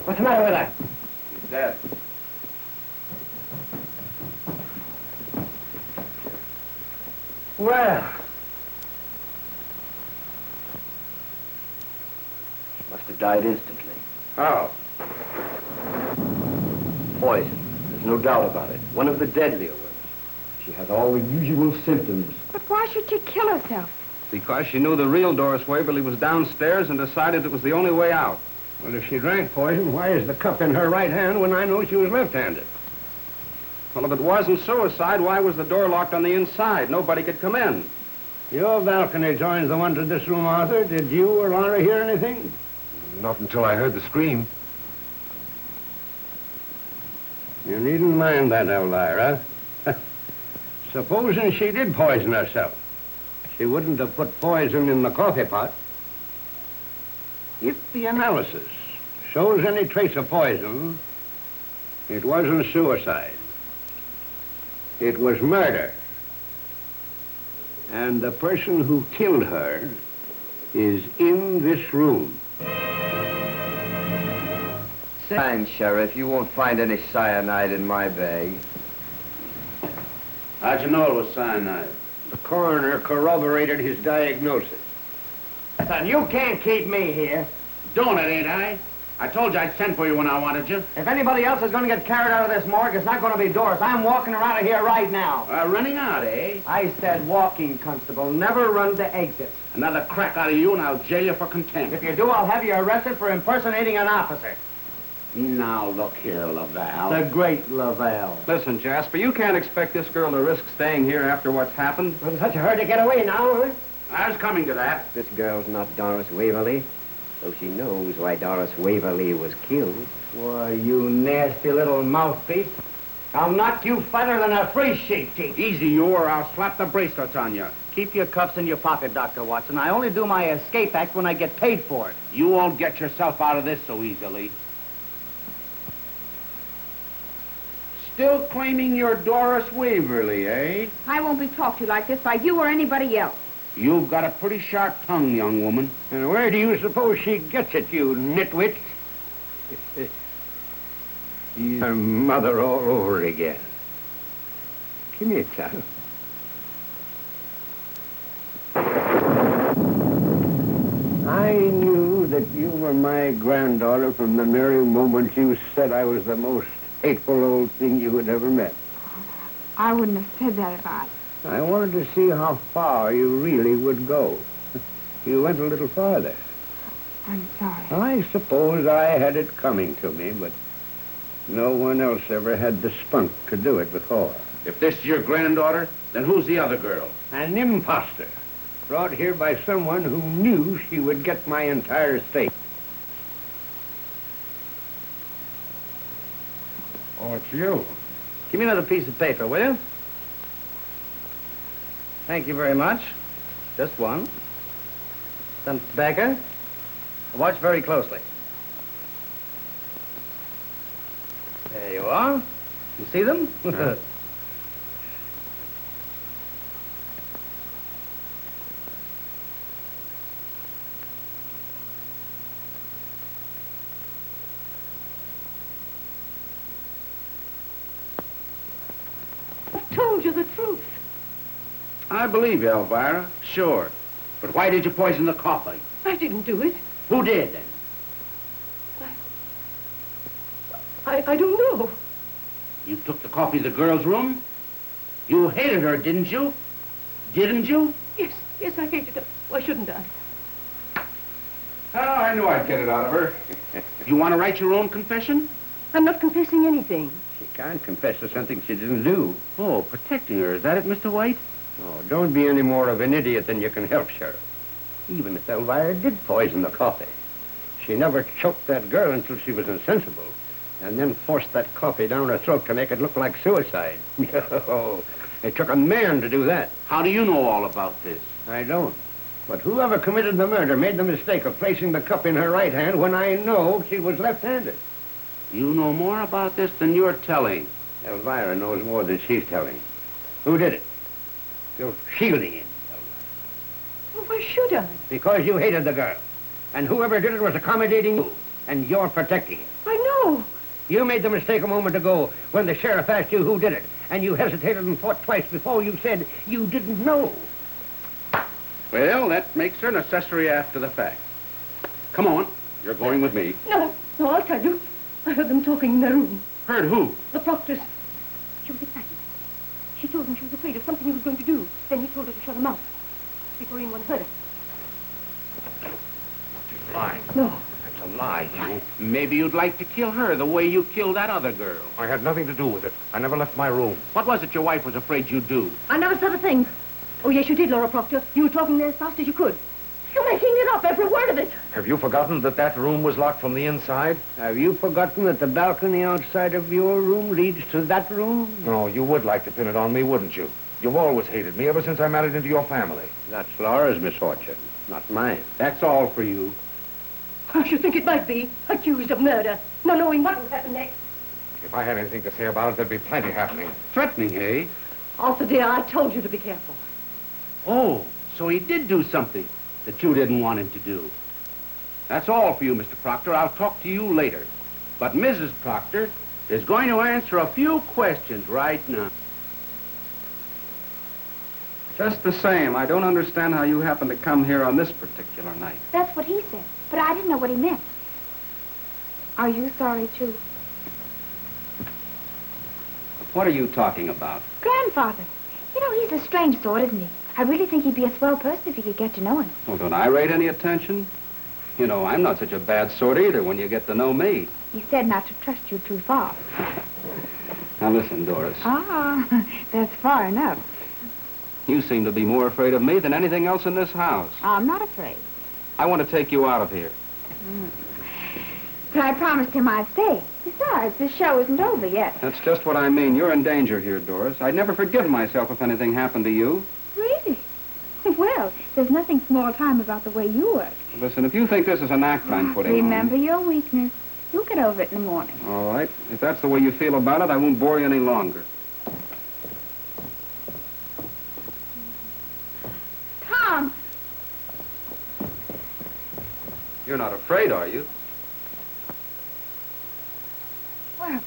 What's the matter with her? He's dead. Well. She must have died instantly. How? Poison. There's no doubt about it. One of the deadlier ones. She has all the usual symptoms. But why should she kill herself? Because she knew the real Doris Waverly was downstairs and decided it was the only way out. Well, if she drank poison, why is the cup in her right hand when I know she was left-handed? Well, if it wasn't suicide, why was the door locked on the inside? Nobody could come in. Your balcony joins the one to this room, Arthur. Did you or Laura hear anything? Not until I heard the scream. You needn't mind that, Elvira. Supposing she did poison herself. She wouldn't have put poison in the coffee pot. If the analysis shows any trace of poison, it wasn't suicide. It was murder. And the person who killed her is in this room. Fine, Sheriff. You won't find any cyanide in my bag. How'd you know it was cyanide? The coroner corroborated his diagnosis. Son, you can't keep me here. Doing it, ain't I? I told you I'd send for you when I wanted you. If anybody else is going to get carried out of this morgue, it's not going to be Doris. I'm walking around here right now. Running out, eh? I said walking, Constable. Never run the exits. Another crack out of you and I'll jail you for contempt. If you do, I'll have you arrested for impersonating an officer. Now, look here, Laval. The great Laval. Listen, Jasper, you can't expect this girl to risk staying here after what's happened. Was it such a hurry to get away now, huh? I was coming to that. This girl's not Doris Waverly, so she knows why Doris Waverly was killed. Why, you nasty little mouthpiece. I'll knock you fatter than a free sheep, Chief. Easy, you, or I'll slap the bracelets on you. Keep your cuffs in your pocket, Dr. Watson. I only do my escape act when I get paid for it. You won't get yourself out of this so easily. Still claiming you're Doris Waverly, eh? I won't be talked to like this by you or anybody else. You've got a pretty sharp tongue, young woman. And where do you suppose she gets it, you nitwit? She's her mother all over again. Come here, child. I knew that you were my granddaughter from the very moment you said I was the most hateful old thing you had ever met. I wouldn't have said that if I wanted to see how far you really would go. You went a little farther. I'm sorry. I suppose I had it coming to me, but no one else ever had the spunk to do it before. If this is your granddaughter, then who's the other girl? An imposter, brought here by someone who knew she would get my entire estate. Oh, it's you. Give me another piece of paper, will you? Thank you very much. Just one. Some tobacco. Watch very closely. There you are. You see them? I've told you the truth. I believe you, Elvira. Sure. But why did you poison the coffee? I didn't do it. Who did, then? I don't know. You took the coffee to the girl's room? You hated her, didn't you? Didn't you? Yes, I hated her. Why shouldn't I? Oh, I knew I'd get it out of her. You want to write your own confession? I'm not confessing anything. She can't confess to something she didn't do. Oh, protecting her. Is that it, Mr. White? Oh, don't be any more of an idiot than you can help, Sheriff. Even if Elvira did poison the coffee, she never choked that girl until she was insensible, and then forced that coffee down her throat to make it look like suicide. Oh, it took a man to do that. How do you know all about this? I don't. But whoever committed the murder made the mistake of placing the cup in her right hand when I know she was left-handed. You know more about this than you're telling. Elvira knows more than she's telling. Who did it? You're shielding it. Well, why should I? Because you hated the girl. And whoever did it was accommodating you. And you're protecting it. I know. You made the mistake a moment ago when the sheriff asked you who did it. And you hesitated and thought twice before you said you didn't know. Well, that makes her an accessory after the fact. Come on. You're going with me. No, I'll tell you. I heard them talking in their room. Heard who? The proctors. She was excited. She told him she was afraid of something he was going to do. Then he told her to shut her mouth before anyone heard her. She's lying. No. That's a lie, you. Maybe you'd like to kill her the way you killed that other girl. I had nothing to do with it. I never left my room. What was it your wife was afraid you'd do? I never said a thing. Oh, yes, you did, Laura Proctor. You were talking there as fast as you could. You're making it up, every word of it. Have you forgotten that that room was locked from the inside? Have you forgotten that the balcony outside of your room leads to that room? No, you would like to pin it on me, wouldn't you? You've always hated me ever since I married into your family. That's Laura's misfortune, not mine. That's all for you. I should think it might be. Accused of murder. Not knowing what will happen next. If I had anything to say about it, there'd be plenty happening. Threatening, eh? Arthur, dear, I told you to be careful. Oh, so he did do something that you didn't want him to do. That's all for you, Mr. Proctor. I'll talk to you later. But Mrs. Proctor is going to answer a few questions right now. Just the same, I don't understand how you happened to come here on this particular night. That's what he said, but I didn't know what he meant. Are you sorry, too? What are you talking about? Grandfather. You know, he's a strange sort, isn't he? I really think he'd be a swell person if you could get to know him. Well, don't I rate any attention? You know, I'm not such a bad sort either when you get to know me. He said not to trust you too far. Now listen, Doris. Ah, that's far enough. You seem to be more afraid of me than anything else in this house. I'm not afraid. I want to take you out of here. But I promised him I'd stay. Besides, this show isn't over yet. That's just what I mean. You're in danger here, Doris. I'd never forgive myself if anything happened to you. Really? Well, there's nothing small time about the way you work. Listen, if you think this is an act I'm putting Remember your weakness. You'll get over it in the morning. on... All right. If that's the way you feel about it, I won't bore you any longer. Tom! You're not afraid, are you? Well,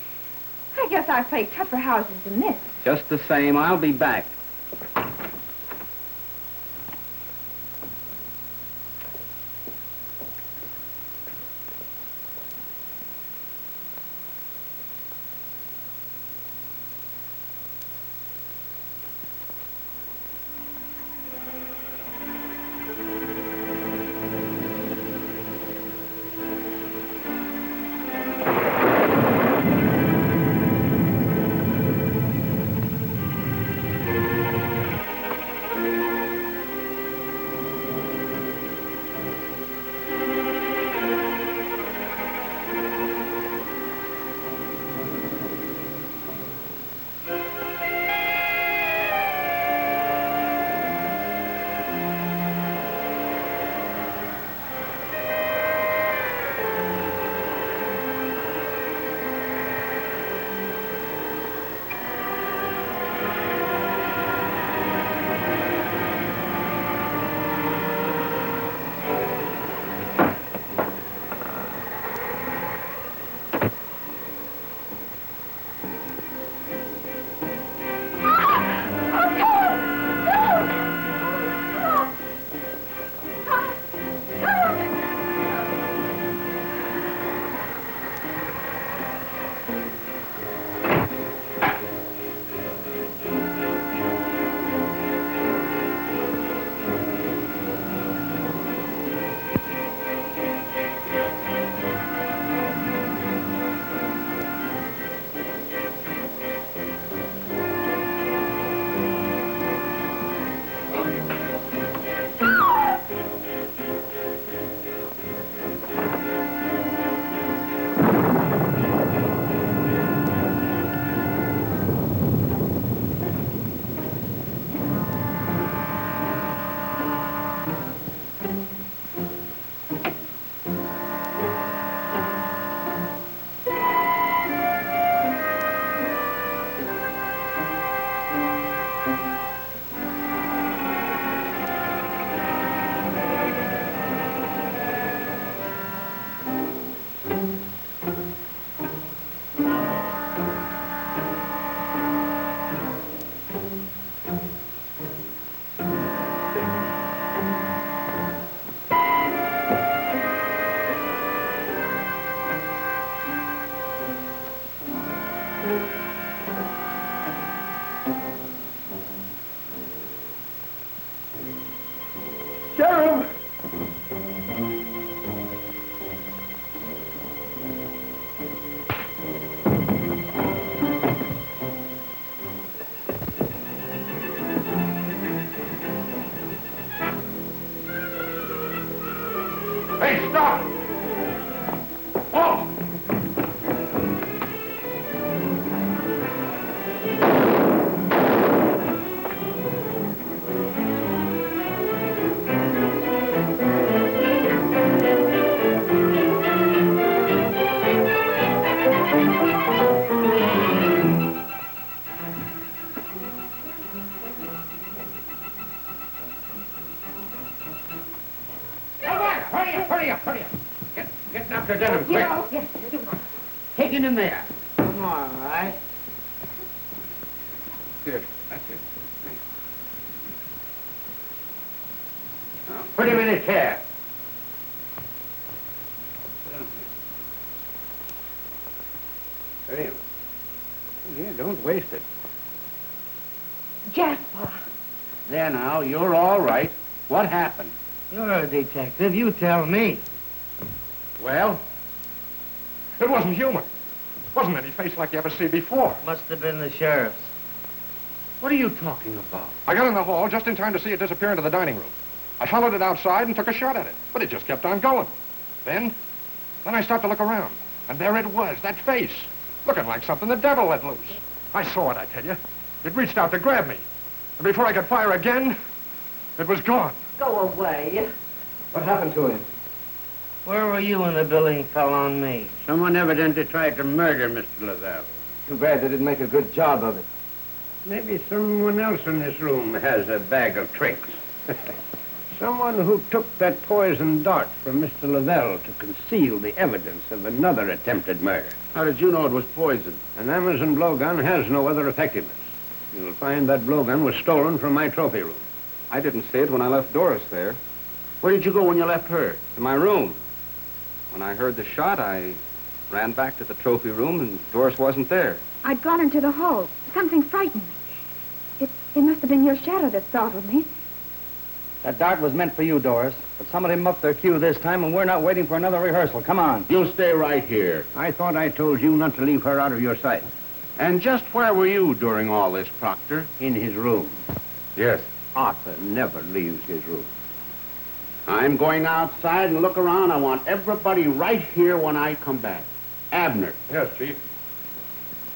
I guess I've played tougher houses than this. Just the same, I'll be back. Sheriff! Hey, stop! Oh! Hurry up! Get Dr. Denham, quick. Yeah, oh, yes, you do. Take him in there. I'm all right. Good. That's it. Now, put him in a chair. Hurry up. Here, don't waste it. Jasper. There now, you're all right. What happened? You're a detective. You tell me. Well, it wasn't human. Wasn't any face like you ever see before. Must have been the sheriff's. What are you talking about? I got in the hall just in time to see it disappear into the dining room. I followed it outside and took a shot at it, but it just kept on going. Then I stopped to look around, and there it was, that face, looking like something the devil let loose. I saw it, I tell you. It reached out to grab me, and before I could fire again, it was gone. Go away. What happened to him? Where were you when the billing fell on me? Someone evidently tried to murder Mr. Lavelle. Too bad they didn't make a good job of it. Maybe someone else in this room has a bag of tricks. Someone who took that poison dart from Mr. Lavelle to conceal the evidence of another attempted murder. How did you know it was poison? An Amazon blowgun has no other effectiveness. You'll find that blowgun was stolen from my trophy room. I didn't see it when I left Doris there. Where did you go when you left her? To my room. When I heard the shot, I ran back to the trophy room, and Doris wasn't there. I'd gone into the hall. Something frightened me. It must have been your shadow that startled me. That dart was meant for you, Doris. But somebody muffed their cue this time, and we're not waiting for another rehearsal. Come on. You stay right here. I thought I told you not to leave her out of your sight. And just where were you during all this, Proctor? In his room. Yes. Arthur never leaves his room. I'm going outside and look around. I want everybody right here when I come back. Abner. Yes, Chief.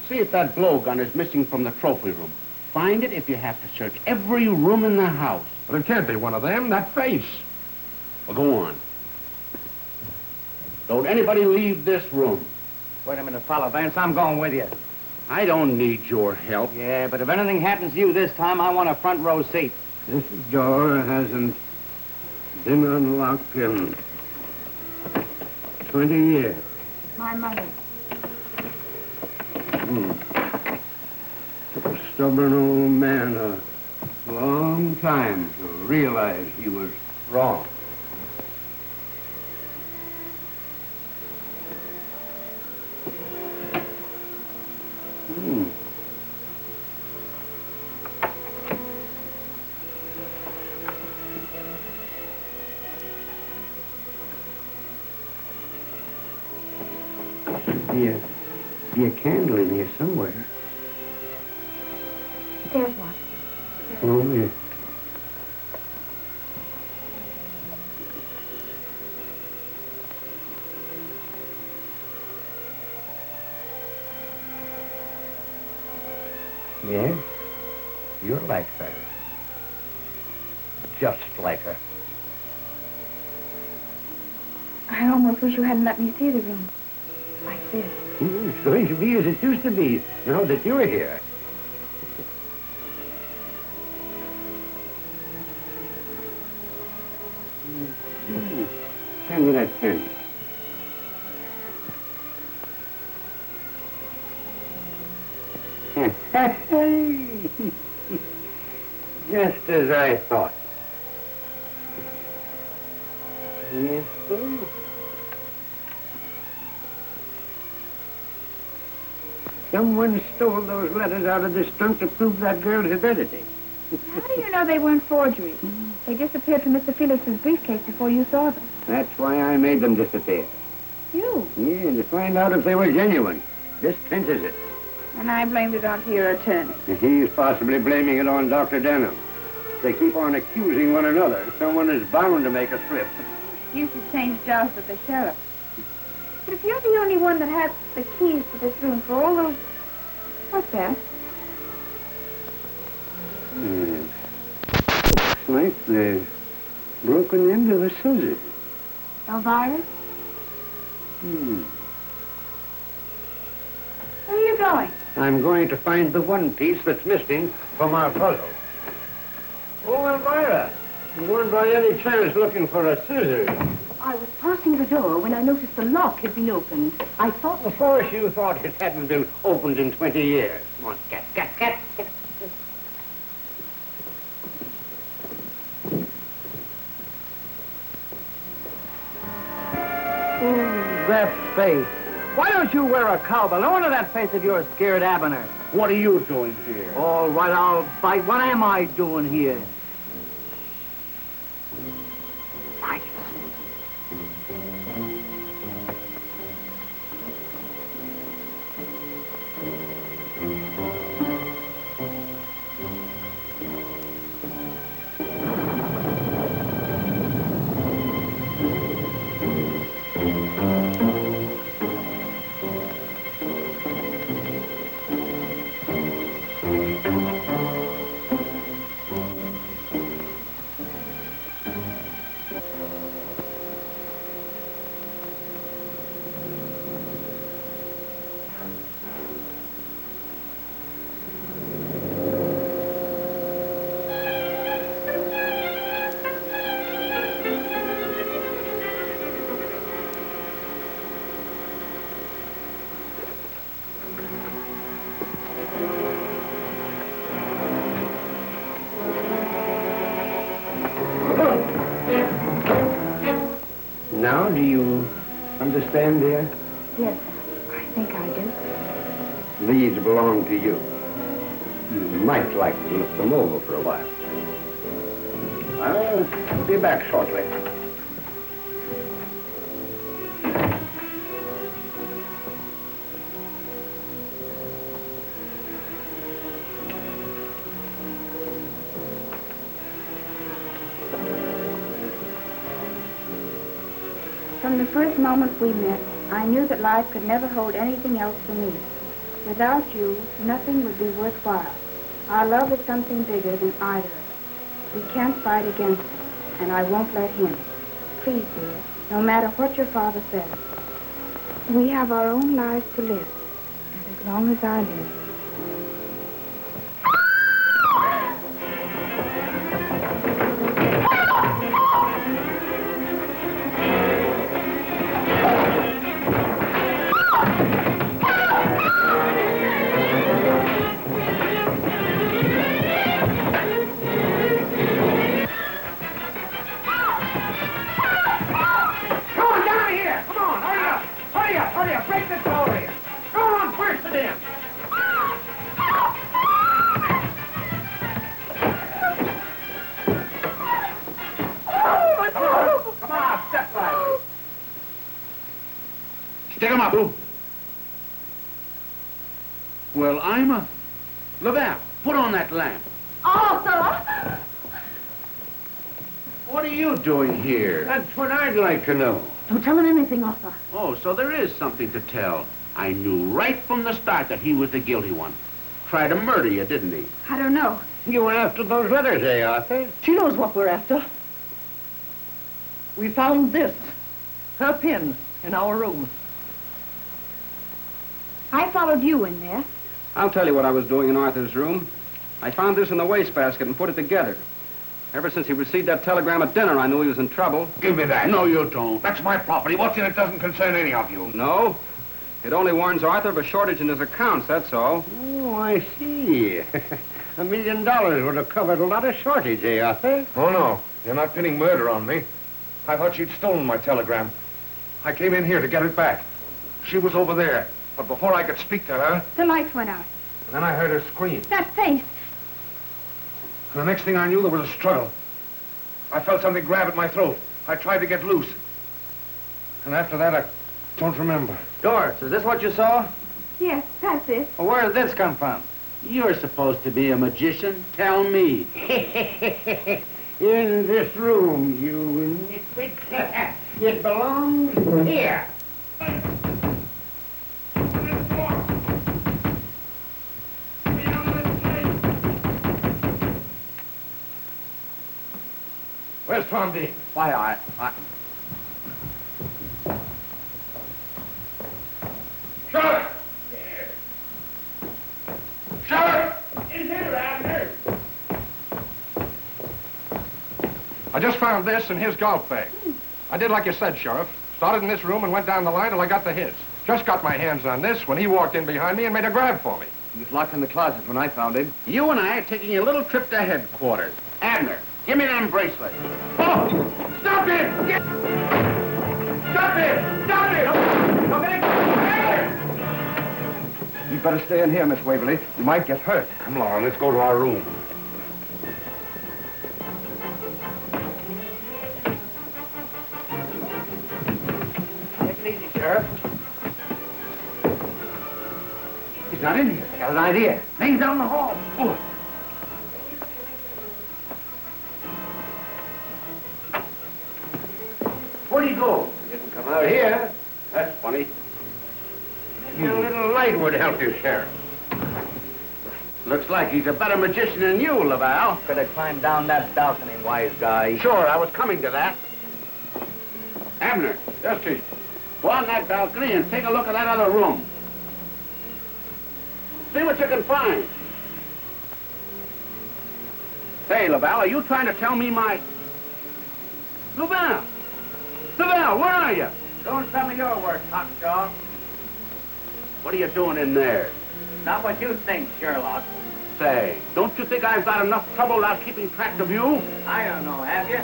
See if that blowgun is missing from the trophy room. Find it if you have to search every room in the house. But it can't be one of them. That face. Well, go on. Don't anybody leave this room. Wait a minute, Father Vance. I'm going with you. I don't need your help. Yeah, but if anything happens to you this time, I want a front row seat. This door hasn't been unlocked in 20 years. My money. Took a stubborn old man a long time to realize he was wrong. Be a candle in here somewhere. There's one. Oh, yeah. Yes, you're like her. Just like her. I almost wish you hadn't let me see the room. Like this. It's going to be as it used to be, now that you're here. Hand me that pen. Just as I thought. Yes, sir. Someone stole those letters out of this trunk to prove that girl's identity. How do you know they weren't forgeries? They disappeared from Mr. Felix's briefcase before you saw them. That's why I made them disappear. You? Yeah, to find out if they were genuine. This clinches it. And I blamed it on your attorney. He's possibly blaming it on Dr. Denham. They keep on accusing one another. Someone is bound to make a slip. You should change jobs with the sheriff. But if you're the only one that has the keys to this room for all those... What's that? Looks like they've broken into the scissors. Elvira? Where are you going? I'm going to find the one piece that's missing from our puzzle. Oh, Elvira, you weren't by any chance looking for a scissors. I was passing the door when I noticed the lock had been opened. I thought... Of course you thought it hadn't been opened in 20 years. Come on, cat. That face. Why don't you wear a cowbell? No wonder that face of yours scared Abner. What are you doing here? All right, I'll bite. What am I doing here? Now, do you understand, dear? Yes, I think I do. These belong to you. You might like to look them over for a while. I'll be back shortly. From the first moment we met, I knew that life could never hold anything else for me. Without you, nothing would be worthwhile. Our love is something bigger than either of us. We can't fight against it, and I won't let him. Please, dear, no matter what your father says, we have our own lives to live, and as long as I live. Stick him up. Well, I'm a... Lavelle, put on that lamp. Arthur! What are you doing here? That's what I'd like to know. Don't tell him anything, Arthur. Oh, so there is something to tell. I knew right from the start that he was the guilty one. Tried to murder you, didn't he? I don't know. You were after those letters, eh, Arthur? She knows what we're after. We found this, her pin, in our room. I followed you in there. I'll tell you what I was doing in Arthur's room. I found this in the wastebasket and put it together. Ever since he received that telegram at dinner, I knew he was in trouble. Give me that. No, you don't. That's my property. What's in it doesn't concern any of you. No. It only warns Arthur of a shortage in his accounts, that's all. Oh, I see. $1 million would have covered a lot of shortage, eh, Arthur? Oh, no. You're not pinning murder on me. I thought she'd stolen my telegram. I came in here to get it back. She was over there. But before I could speak to her, The lights went out. and then I heard her scream. That face. And the next thing I knew, there was a struggle. I felt something grab at my throat. I tried to get loose. And after that, I don't remember. Doris, is this what you saw? Yes, that's it. Well, where did this come from? You're supposed to be a magician. Tell me. In this room, you nitwit. It belongs here. Where's Fondine? Why, I... Sheriff! Sheriff! In here, Abner. I just found this in his golf bag. I did like you said, Sheriff. Started in this room and went down the line till I got to his. Just got my hands on this when he walked in behind me and made a grab for me. He was locked in the closet when I found him. You and I are taking a little trip to headquarters. Abner, give me them bracelets. Oh! Stop it! Stop it! Stop it! You'd better stay in here, Miss Waverly. You might get hurt. Come along, let's go to our room. Take it easy, Sheriff. He's not in here. Got an idea. Maybe down the hall. Oh. Where'd he go? He didn't come out here. That's funny. Maybe a little light would help you, Sheriff. Looks like he's a better magician than you, Laval. Could have climbed down that balcony, wise guy. Sure, I was coming to that. Abner, Yes, Chief. go on that balcony and take a look at that other room. See what you can find. Say, Laval, are you trying to tell me my... Laval! Laval, where are you? Doing some of your work, Hawkshaw. What are you doing in there? Not what you think, Sherlock. Say, don't you think I've got enough trouble not keeping track of you? I don't know, have you?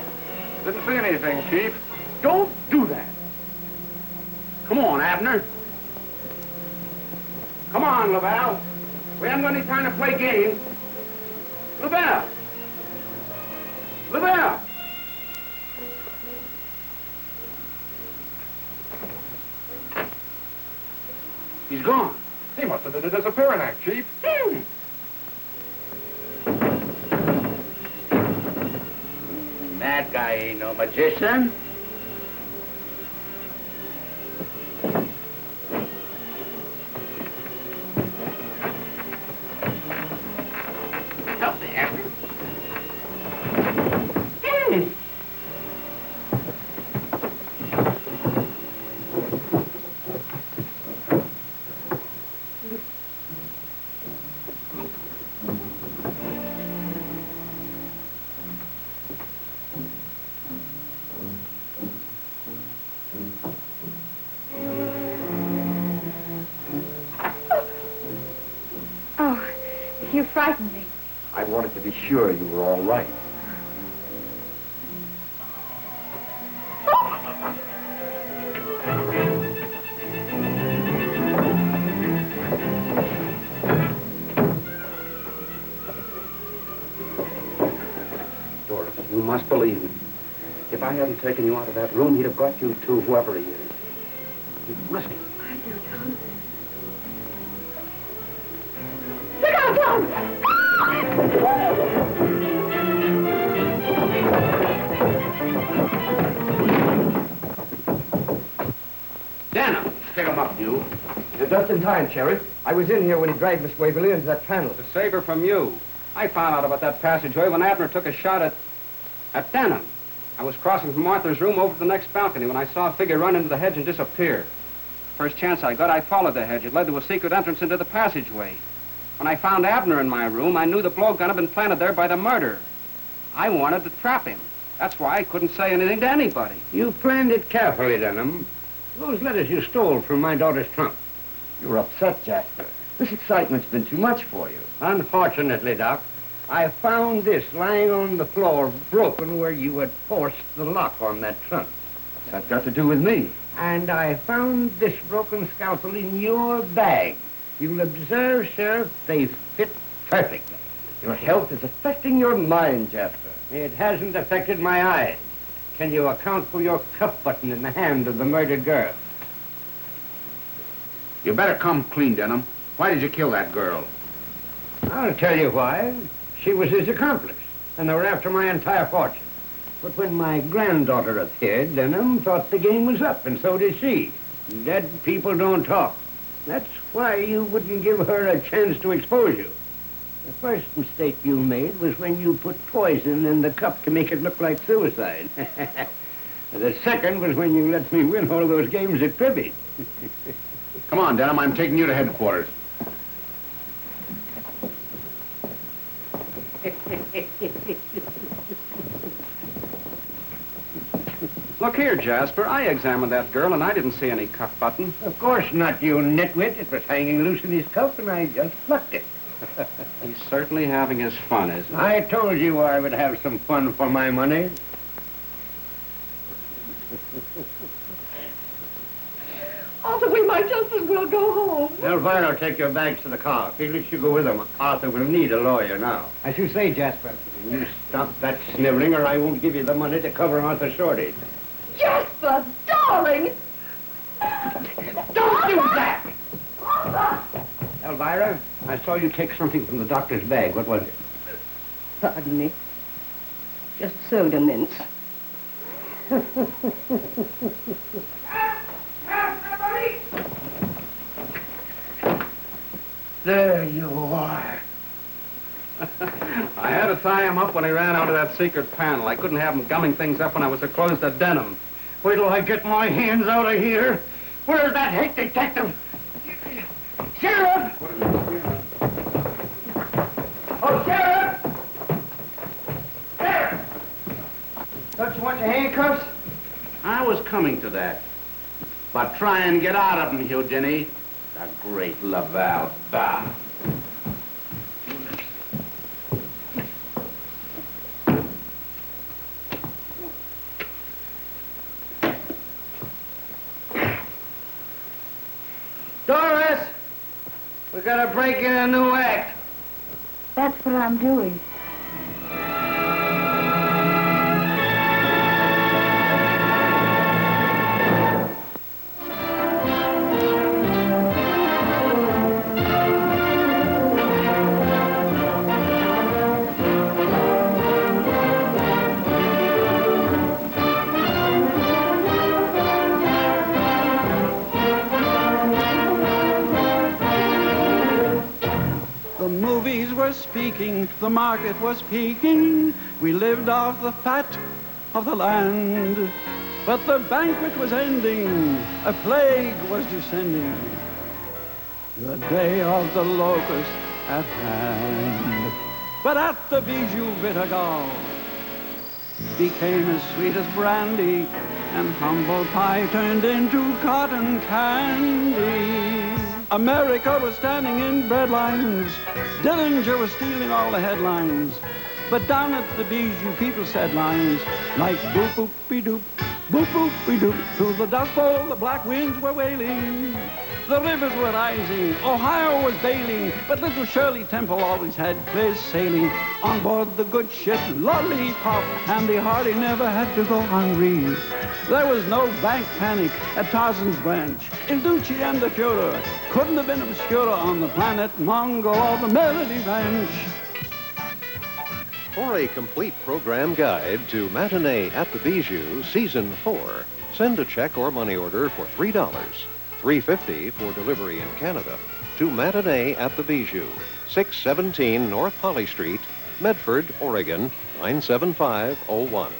Didn't see anything, Chief. Don't do that. Come on, Abner. Come on, Laval. We haven't got any time to play games. Laval! Laval! He's gone. He must have did a disappearing act, Chief. That guy ain't no magician. Help me, Abner. Oh, you frightened me. I wanted to be sure you were all right. Doris, you must believe me. If I hadn't taken you out of that room, he'd have got you to whoever he is. He'd risk it. I do, Tom. Look out, Tom! Dana, pick him up, you. You're just in time, Sheriff. I was in here when he dragged Miss Waverly into that panel. To save her from you. I found out about that passageway when Abner took a shot at Denham. I was crossing from Arthur's room over to the next balcony when I saw a figure run into the hedge and disappear. First chance I got, I followed the hedge. It led to a secret entrance into the passageway. When I found Abner in my room, I knew the blowgun had been planted there by the murderer. I wanted to trap him. That's why I couldn't say anything to anybody. You planned it carefully, Denham. Those letters you stole from my daughter's trunk. You're upset, Jasper. This excitement's been too much for you. Unfortunately, Doc, I found this lying on the floor, broken where you had forced the lock on that trunk. What's that got to do with me? And I found this broken scalpel in your bag. You'll observe, Sheriff, they fit perfectly. Your health is affecting your mind, Jasper. It hasn't affected my eyes. Can you account for your cuff button in the hand of the murdered girl? You better come clean, Denham. Why did you kill that girl? I'll tell you why. She was his accomplice, and they were after my entire fortune. But when my granddaughter appeared, Denham thought the game was up, and so did she. Dead people don't talk. That's why you wouldn't give her a chance to expose you. The first mistake you made was when you put poison in the cup to make it look like suicide. The second was when you let me win all those games at cribbage. Come on, Denham, I'm taking you to headquarters. Look here, Jasper. I examined that girl, and I didn't see any cuff button. Of course not, you nitwit. It was hanging loose in his cuff, and I just plucked it. He's certainly having his fun, isn't he? I told you I would have some fun for my money. Arthur, we might just as well go home. Elvira will take your bags to the car. Felix, you go with him. Arthur will need a lawyer now. As you say, Jasper. And you stop that sniveling, or I won't give you the money to cover Arthur's shortage. Jasper, darling! Don't do that! Arthur! Elvira, I saw you take something from the doctor's bag. What was it? Pardon me. Just soda mints. There you are. I had to tie him up when he ran out of that secret panel. I couldn't have him gumming things up when I was so close to Denham. Wait till I get my hands out of here. Where's that hate detective? Sheriff! Oh, Sheriff! Sheriff! Don't you want your handcuffs? I was coming to that. But try and get out of them, Houdini. The great Laval Bah. Doris! We gotta break in a new act. That's what I'm doing. Speaking, the market was peaking, we lived off the fat of the land. But the banquet was ending, a plague was descending, the day of the locust at hand. But at the Bijou bitter gall became as sweet as brandy, and humble pie turned into cotton candy. America was standing in bread lines. Dillinger was stealing all the headlines. But down at the Bijou, people said lines like boop boop be doop, boop boop be doop. Through the Dust Bowl, the black winds were wailing. The rivers were rising, Ohio was bailing, but little Shirley Temple always had clear sailing. On board the good ship Lollipop, Andy Hardy never had to go hungry. There was no bank panic at Tarzan's branch. Il Duce and the Führer couldn't have been obscurer on the planet Mongo or the Melody Ranch. For a complete program guide to Matinee at the Bijou, Season 4, send a check or money order for $3, $3.50 for delivery in Canada, to Matinee at the Bijou, 617 North Holly Street, Medford, Oregon, 97501.